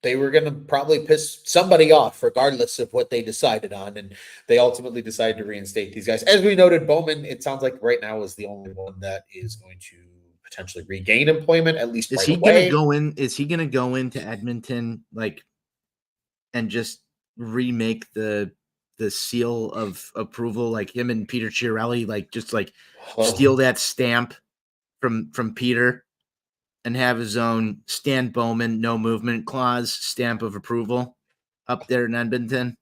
they were going to probably piss somebody off regardless of what they decided on, and they ultimately decided to reinstate these guys. As we noted, Bowman, it sounds like right now is the only one that is going to potentially regain employment, at least Is right he away. going to go in? Is he going to go into Edmonton and just remake the seal of approval, like him and Peter Chiarelli, steal that stamp from Peter and have his own Stan Bowman no movement clause stamp of approval up there in Edmonton?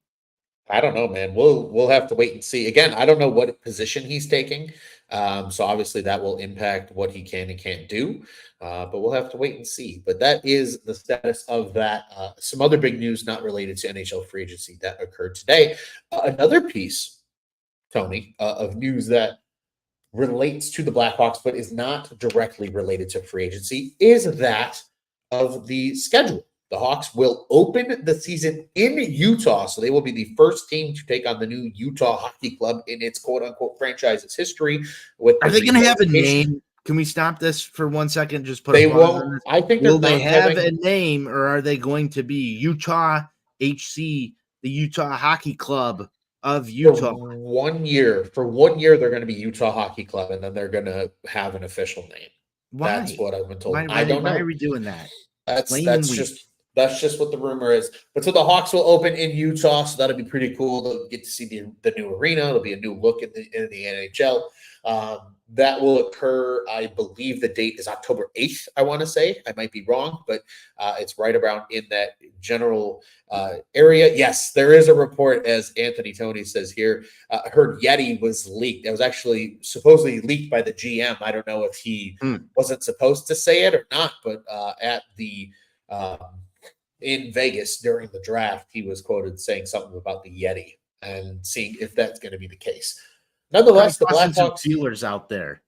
I don't know, man. We'll have to wait and see. Again, I don't know what position he's taking. So obviously that will impact what he can and can't do. But we'll have to wait and see. But that is the status of that. Some other big news not related to NHL free agency that occurred today. Another piece, Tony, of news that relates to the Blackhawks but is not directly related to free agency is that of the schedule. The Hawks will open the season in Utah, so they will be the first team to take on the new Utah Hockey Club in its quote-unquote franchise's history. Are they going to have a name? Can we stop this for 1 second? Just put They a pause on won't. this. I think Will they're they not have giving. a name, or are they going to be Utah HC, the Utah Hockey Club of Utah? For 1 year. For 1 year, they're going to be Utah Hockey Club, and then they're going to have an official name. That's Why? what I've been told. Why, I don't why know. are we doing that? That's Plain and that's weak. just that's just what the rumor is. But so the Hawks will open in Utah, so that'll be pretty cool. They'll get to see the new arena. It'll be a new look in the NHL. That will occur. I believe the date is October 8th. I want to say I might be wrong, but it's right around in that general area. Yes, there is a report, as Anthony Tony says here. I heard Yeti was leaked. It was actually supposedly leaked by the GM. I don't know if he wasn't supposed to say it or not, but at the in Vegas during the draft, he was quoted saying something about the Yeti and seeing if that's going to be the case. Nonetheless, the Tossing some Blackhawks feelers out there.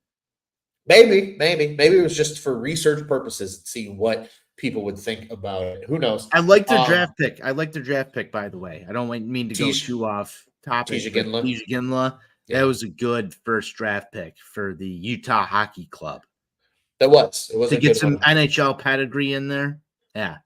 maybe it was just for research purposes, seeing what people would think about it. Who knows? I like their draft pick. I like their draft pick, by the way. I don't mean to go too off topic. Tisha Ginla, Yeah. that was a good first draft pick for the Utah Hockey Club. That was. It was To a get good some one. NHL pedigree in there. Yeah.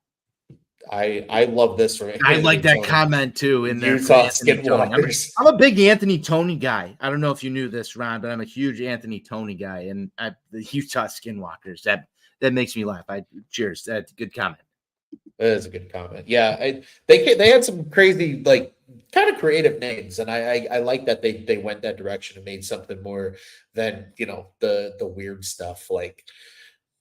I love this from I like that comment too in there. Utah Skinwalkers. I'm a big Anthony Tony guy. I don't know if you knew this, Ron, but I'm a huge Anthony Tony guy, and the Utah Skinwalkers. That makes me laugh. Cheers. That's a good comment. That is a good comment. Yeah, they had some crazy, like, kind of creative names, and I like that they went that direction and made something more than the weird stuff. Like,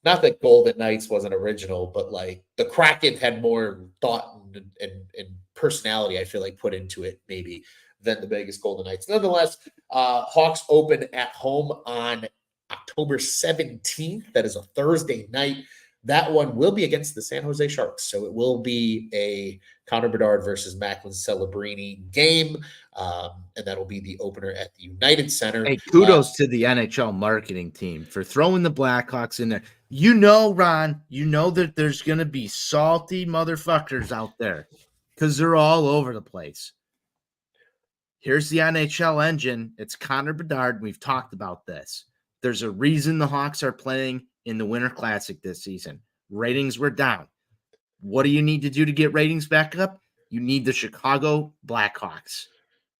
not that Golden Knights wasn't original, but like the Kraken had more thought and personality, I feel like, put into it maybe than the Vegas Golden Knights. Nonetheless, Hawks open at home on October 17th. That is a Thursday night. That one will be against the San Jose Sharks. So it will be a Connor Bedard versus Macklin Celebrini game. And that'll be the opener at the United Center. Hey, kudos to the NHL marketing team for throwing the Blackhawks in there. Ron, that there's going to be salty motherfuckers out there because they're all over the place. Here's the NHL engine. It's Connor Bedard. We've talked about this. There's a reason the Hawks are playing in the Winter Classic this season. Ratings were down. What do you need to do to get ratings back up? You need the Chicago Blackhawks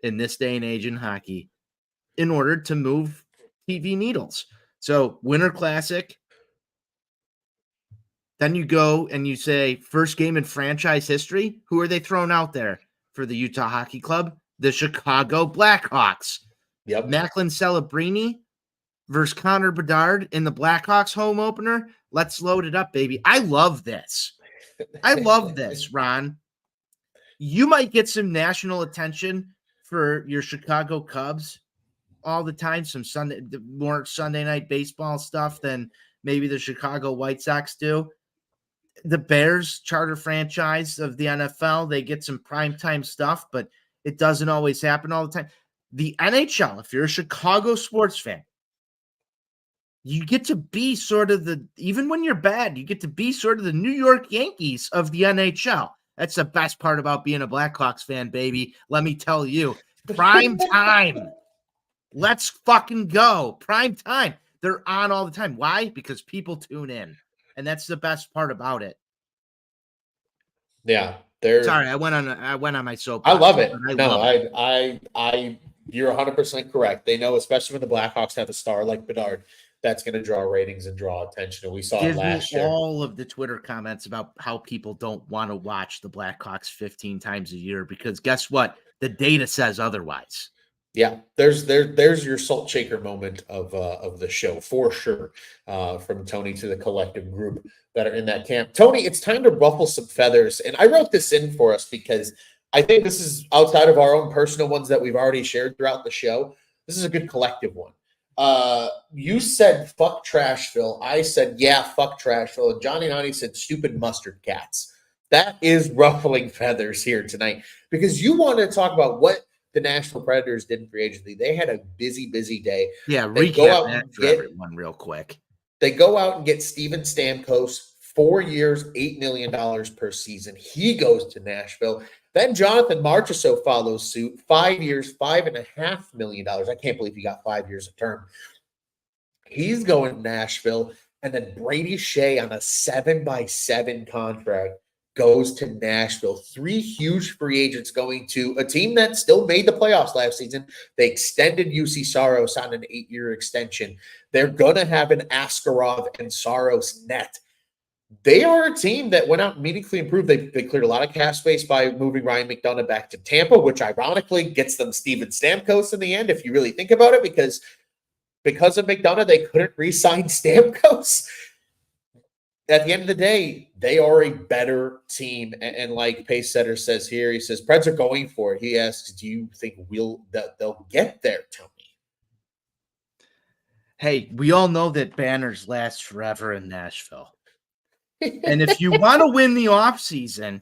in this day and age in hockey in order to move TV needles. So Winter Classic, then you go and you say first game in franchise history. Who are they throwing out there for the Utah Hockey Club? The Chicago Blackhawks. Yep. Macklin Celebrini versus Connor Bedard in the Blackhawks home opener. Let's load it up, baby. I love this. Ron. You might get some national attention for your Chicago Cubs all the time, more Sunday night baseball stuff than maybe the Chicago White Sox do. The Bears, charter franchise of the NFL, they get some primetime stuff, but it doesn't always happen all the time. The NHL, if you're a Chicago sports fan, you get to be sort of even when you're bad, you get to be sort of the New York Yankees of the NHL. That's the best part about being a Blackhawks fan, baby. Let me tell you. Prime time. Let's fucking go. Prime time. They're on all the time. Why? Because people tune in. And that's the best part about it. Yeah. Sorry, I went on my soapbox. I love it. You're 100% correct. They know, especially when the Blackhawks have a star like Bedard, that's going to draw ratings and draw attention. And we saw it last year. All of the Twitter comments about how people don't want to watch the Blackhawks 15 times a year because guess what? The data says otherwise. Yeah, there's your salt shaker moment of the show for sure. From Tony to the collective group that are in that camp. Tony, it's time to ruffle some feathers, and I wrote this in for us because I think this is outside of our own personal ones that we've already shared throughout the show. This is a good collective one. You said fuck Trashville. I said yeah, fuck Trashville, and Johnny Nani said stupid mustard cats. That is ruffling feathers here tonight because you want to talk about what the Nashville Predators did in free agency. They had a busy day. Yeah, recap that for everyone real quick. They go out and get Steven Stamkos, 4 years, $8 million per season. He goes to Nashville. Then Jonathan Marchessault follows suit, 5 years, $5.5 million. I can't believe he got 5 years of term. He's going to Nashville. And then Brady Shea on a 7x7 contract goes to Nashville. 3 huge free agents going to a team that still made the playoffs last season. They extended UC Saros on an 8-year extension. They're going to have an Askarov and Saros net. They are a team that went out and meaningfully improved. They cleared a lot of cap space by moving Ryan McDonough back to Tampa, which ironically gets them Steven Stamkos in the end, if you really think about it, because of McDonough, they couldn't re-sign Stamkos. At the end of the day, they are a better team. And like Pacesetter says here, he says, Preds are going for it. He asks, do you think they'll get there, Tony? Hey, we all know that banners last forever in Nashville. And if you want to win the offseason,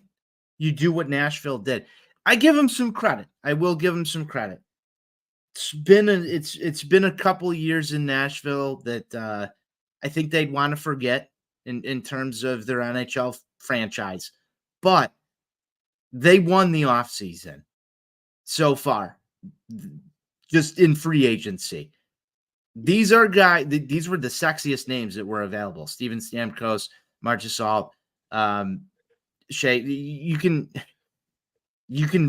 you do what Nashville did. I give them some credit. I will give them some credit. It's been a couple of years in Nashville that I think they'd want to forget in terms of their NHL franchise. But they won the offseason so far, just in free agency. These were the sexiest names that were available. Steven Stamkos, Marchessault, Shea. You can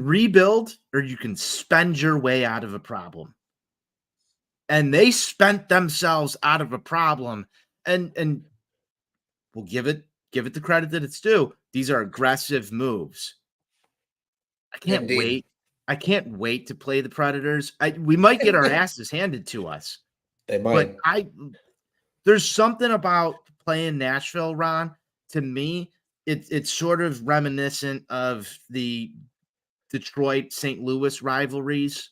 rebuild or you can spend your way out of a problem. And they spent themselves out of a problem. And we'll give it the credit that it's due. These are aggressive moves. I can't wait. I can't wait to play the Predators. We might get our asses handed to us. They might. But there's something about playing Nashville, Ron. To me, it's sort of reminiscent of the Detroit-St. Louis rivalries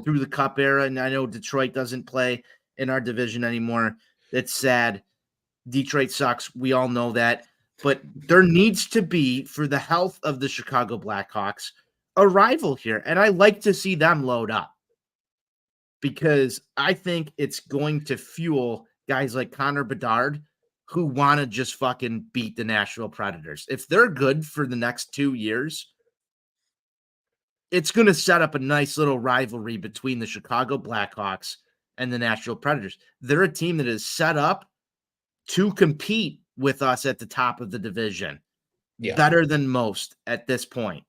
through the Cup era. And I know Detroit doesn't play in our division anymore. It's sad. Detroit sucks. We all know that. But there needs to be, for the health of the Chicago Blackhawks, a rival here. And I like to see them load up, because I think it's going to fuel guys like Connor Bedard who want to just fucking beat the Nashville Predators. If they're good for the next 2 years, it's going to set up a nice little rivalry between the Chicago Blackhawks and the Nashville Predators. They're a team that is set up to compete with us at the top of the division. Yeah. Better than most at this point.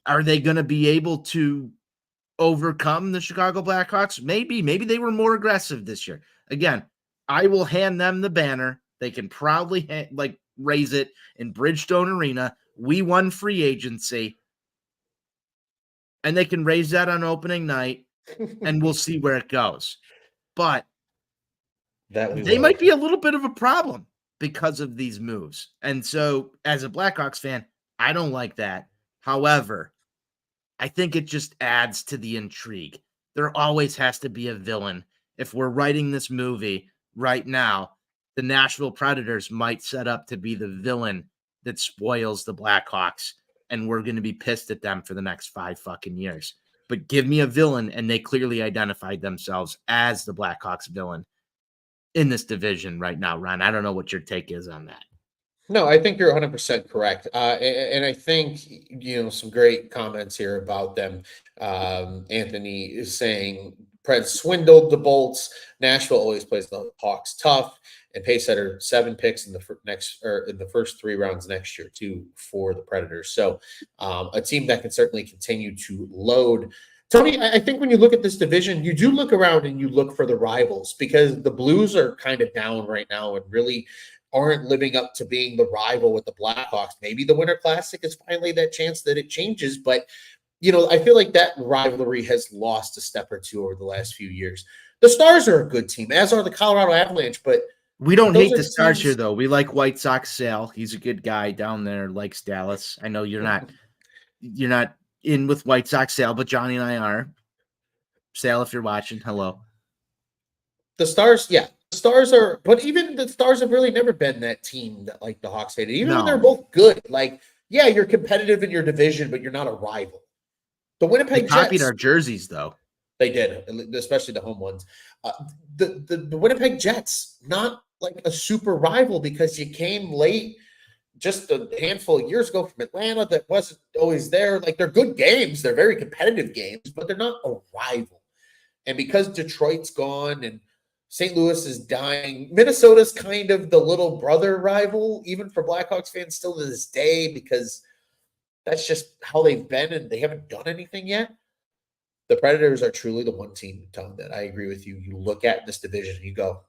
Are they going to be able to overcome the Chicago Blackhawks? Maybe they were more aggressive this year. Again, I will hand them the banner. They can proudly raise it in Bridgestone Arena. We won free agency, and they can raise that on opening night, and we'll see where it goes. But they might be a little bit of a problem because of these moves. And so, as a Blackhawks fan, I don't like that. However, I think it just adds to the intrigue. There always has to be a villain. If we're writing this movie right now, the Nashville Predators might set up to be the villain that spoils the Blackhawks, and we're going to be pissed at them for the next 5 fucking years. But give me a villain, and they clearly identified themselves as the Blackhawks villain in this division right now, Ron. I don't know what your take is on that. No, I think you're 100% correct. And I think, some great comments here about them. Anthony is saying, Preds swindled the Bolts. Nashville always plays the Hawks tough. And Pacesetter 7 picks in the first 3 rounds next year, too, for the Predators. So a team that can certainly continue to load. Tony, I think when you look at this division, you do look around and you look for the rivals, because the Blues are kind of down right now and really aren't living up to being the rival with the Blackhawks. Maybe the Winter Classic is finally that chance that it changes, but I feel like that rivalry has lost a step or two over the last few years. The Stars are a good team, as are the Colorado Avalanche, but we don't hate the Stars here, though. We like White Sox Sale. He's a good guy down there, likes Dallas. I know you're not in with White Sox Sale, but Johnny and I are. Sale, if you're watching, hello. The Stars, yeah. The Stars are, but even the Stars have really never been that team that like the Hawks hated. Even when they're both good, you're competitive in your division, but you're not a rival. The Winnipeg Jets copied our jerseys, though. They did, especially the home ones. The Winnipeg Jets, not like a super rival, because you came late just a handful of years ago from Atlanta that wasn't always there. They're good games. They're very competitive games, but they're not a rival. And because Detroit's gone and St. Louis is dying. Minnesota's kind of the little brother rival, even for Blackhawks fans still to this day, because that's just how they've been, and they haven't done anything yet. The Predators are truly the one team, Tom, that I agree with you. You look at this division and you go,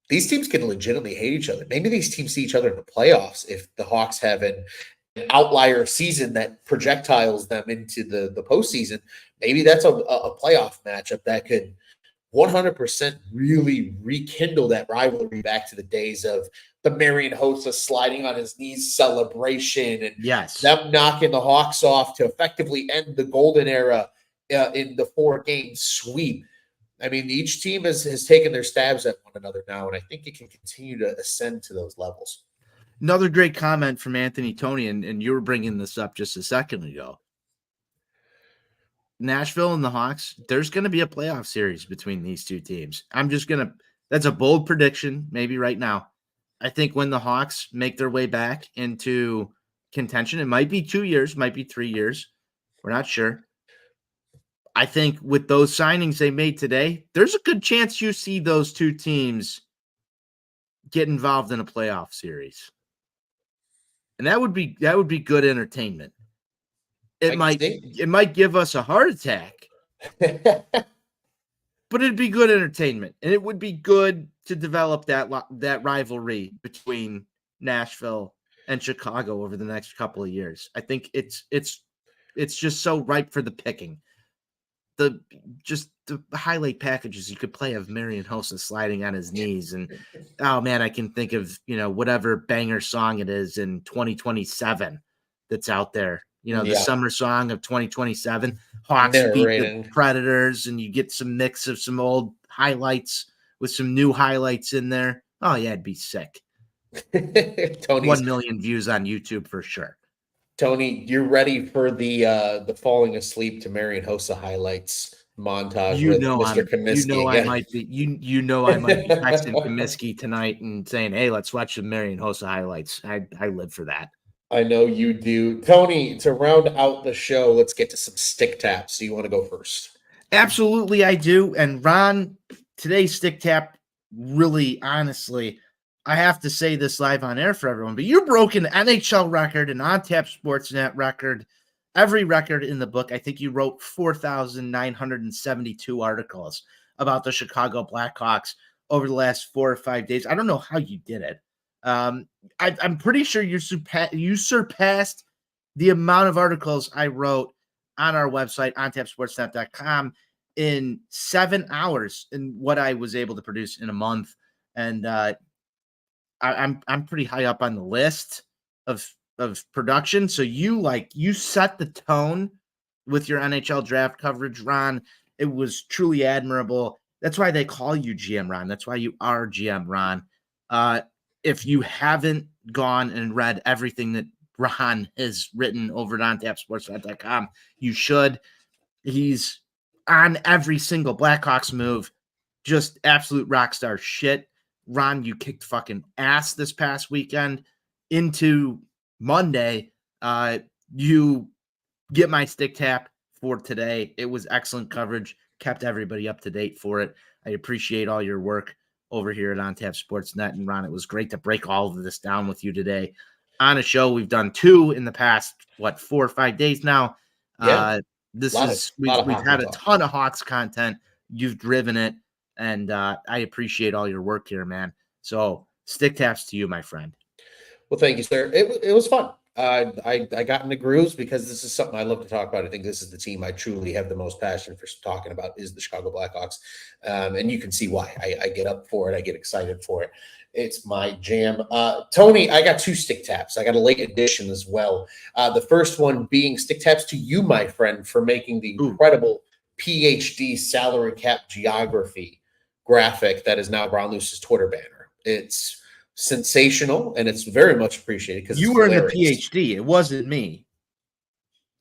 these teams can legitimately hate each other. Maybe these teams see each other in the playoffs if the Hawks have an outlier season that projectiles them into the postseason. Maybe that's a playoff matchup that could 100% really rekindle that rivalry back to the days of the Marian Hossa sliding on his knees celebration and them knocking the Hawks off to effectively end the golden era in the 4-game sweep. I mean, each team has taken their stabs at one another now, and I think it can continue to ascend to those levels. Another great comment from Anthony Tony, and you were bringing this up just a second ago. Nashville and the Hawks, there's going to be a playoff series between these two teams. That's a bold prediction, maybe right now. I think when the Hawks make their way back into contention, it might be 2 years, might be 3 years. We're not sure. I think with those signings they made today, there's a good chance you see those two teams get involved in a playoff series. And that would be good entertainment. It might give us a heart attack, but it'd be good entertainment, and it would be good to develop that rivalry between Nashville and Chicago over the next couple of years. I think it's just so ripe for the picking. The highlight packages you could play of Marian Hossa sliding on his knees, and oh man, I can think of whatever banger song it is in 2027 that's out there. The summer song of 2027, Hawks beat the Predators, and you get some mix of some old highlights with some new highlights in there. Oh, yeah, it'd be sick. 1 million views on YouTube for sure. Tony, you're ready for the falling asleep to Marian Hossa highlights montage with Mr. Comiskey. I might be texting Comiskey tonight and saying, hey, let's watch the Marian Hossa highlights. I live for that. I know you do. Tony, to round out the show, let's get to some stick taps. So you want to go first? Absolutely, I do. And Ron, today's stick tap, really, honestly, I have to say this live on air for everyone, but you broke an NHL record, an on-tap Sportsnet record, every record in the book. I think you wrote 4,972 articles about the Chicago Blackhawks over the last 4 or 5 days. I don't know how you did it. I'm pretty sure you surpassed the amount of articles I wrote on our website, ontapsportsnet.com, in 7 hours in what I was able to produce in a month. And I'm pretty high up on the list of production. So you set the tone with your NHL draft coverage, Ron. It was truly admirable. That's why they call you GM Ron. That's why you are GM Ron. If you haven't gone and read everything that Ron has written over at ontapsportsnet.com, you should. He's on every single Blackhawks move. Just absolute rock star shit. Ron, you kicked fucking ass this past weekend into Monday. You get my stick tap for today. It was excellent coverage. Kept everybody up to date for it. I appreciate all your work over here at OnTap Sportsnet. And Ron, it was great to break all of this down with you today on a show. We've done 2 in the past, 4 or 5 days now. Yeah. We've had a ton of Hawks content. You've driven it. And I appreciate all your work here, man. So stick taps to you, my friend. Well, thank you, sir. It was fun. I got into grooves because this is something I love to talk about. I think this is the team I truly have the most passion for talking about is the Chicago Blackhawks. And you can see why. I get up for it. I get excited for it. It's my jam. Tony, I got 2 stick taps. I got a late edition as well. The first one being stick taps to you, my friend, for making the incredible PhD salary cap geography graphic that is now Brown Loose's Twitter banner. It's sensational, and it's very much appreciated because you were in the PhD. It wasn't me.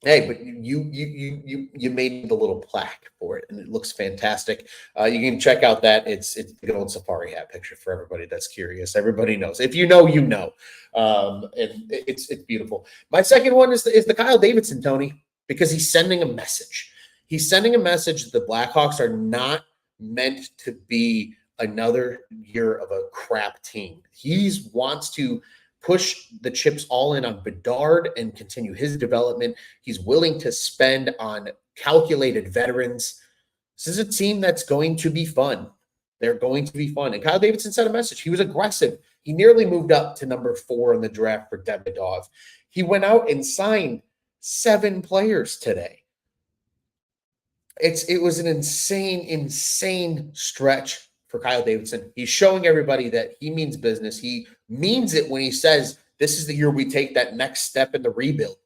Hey, but you made the little plaque for it, and it looks fantastic. You can check out that. It's the good old safari hat picture for everybody that's curious. Everybody knows. If you know, you know. And it's beautiful. My second one is the Kyle Davidson, Tony, because he's sending a message. He's sending a message that the Blackhawks are not meant to be another year of a crap team. He wants to push the chips all in on Bedard and continue his development. He's willing to spend on calculated veterans. This is a team that's going to be fun. They're going to be fun. And Kyle Davidson sent a message. He was aggressive. He nearly moved up to number 4 in the draft for Demidov. He went out and signed 7 players today. It was an insane stretch for Kyle Davidson. He's showing everybody that he means business. He means it when he says, this is the year we take that next step in the rebuild.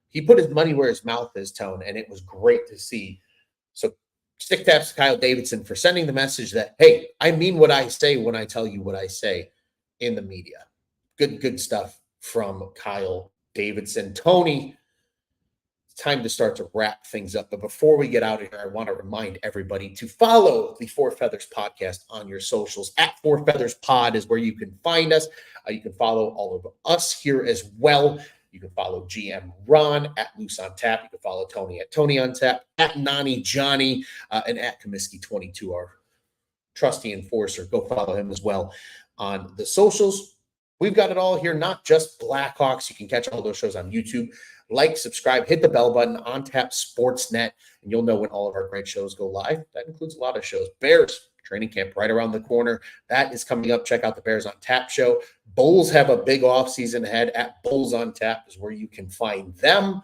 He put his money where his mouth is, Tone, and it was great to see. So stick taps to Kyle Davidson for sending the message that, hey, I mean what I say when I tell you what I say in the media. Good stuff from Kyle Davidson. Tony, it's time to start to wrap things up. But before we get out of here, I want to remind everybody to follow the Four Feathers podcast on your socials. At Four Feathers Pod is where you can find us. You can follow all of us here as well. You can follow GM Ron at Loose on Tap. You can follow Tony at Tony on Tap, at Nani Johnny, and at Comiskey22, our trusty enforcer. Go follow him as well on the socials. We've got it all here, not just Blackhawks. You can catch all those shows on YouTube. Like, subscribe, hit the bell button on Tap Sportsnet, and you'll know when all of our great shows go live. That includes a lot of shows. Bears training camp right around the corner. That is coming up. Check out the Bears on Tap show. Bulls have a big offseason ahead. At Bulls on Tap is where you can find them.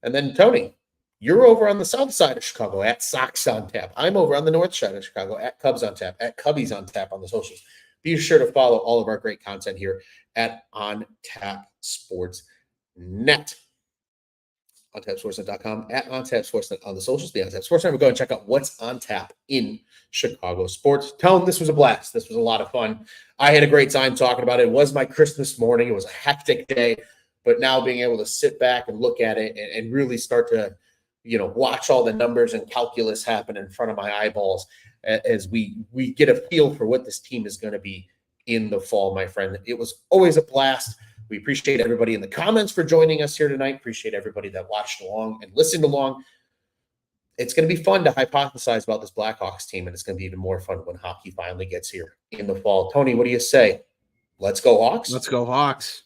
And then, Tony, you're over on the south side of Chicago at Sox on Tap. I'm over on the north side of Chicago at Cubs on Tap, at Cubbies on Tap on the socials. Be sure to follow all of our great content here at On Tap Sports Net. OnTapSportsNet.com, at OnTapSportsNet on the socials, the OnTap Sports Net. Go and check out what's on tap in Chicago sports. Tone, this was a blast. This was a lot of fun. I had a great time talking about it. It was my Christmas morning. It was a hectic day, but now being able to sit back and look at it and really start to, watch all the numbers and calculus happen in front of my eyeballs as we get a feel for what this team is going to be in the fall, my friend. It was always a blast. We appreciate everybody in the comments for joining us here tonight. Appreciate everybody that watched along and listened along. It's going to be fun to hypothesize about this Blackhawks team, and it's going to be even more fun when hockey finally gets here in the fall. Tony, what do you say? Let's go Hawks? Let's go Hawks.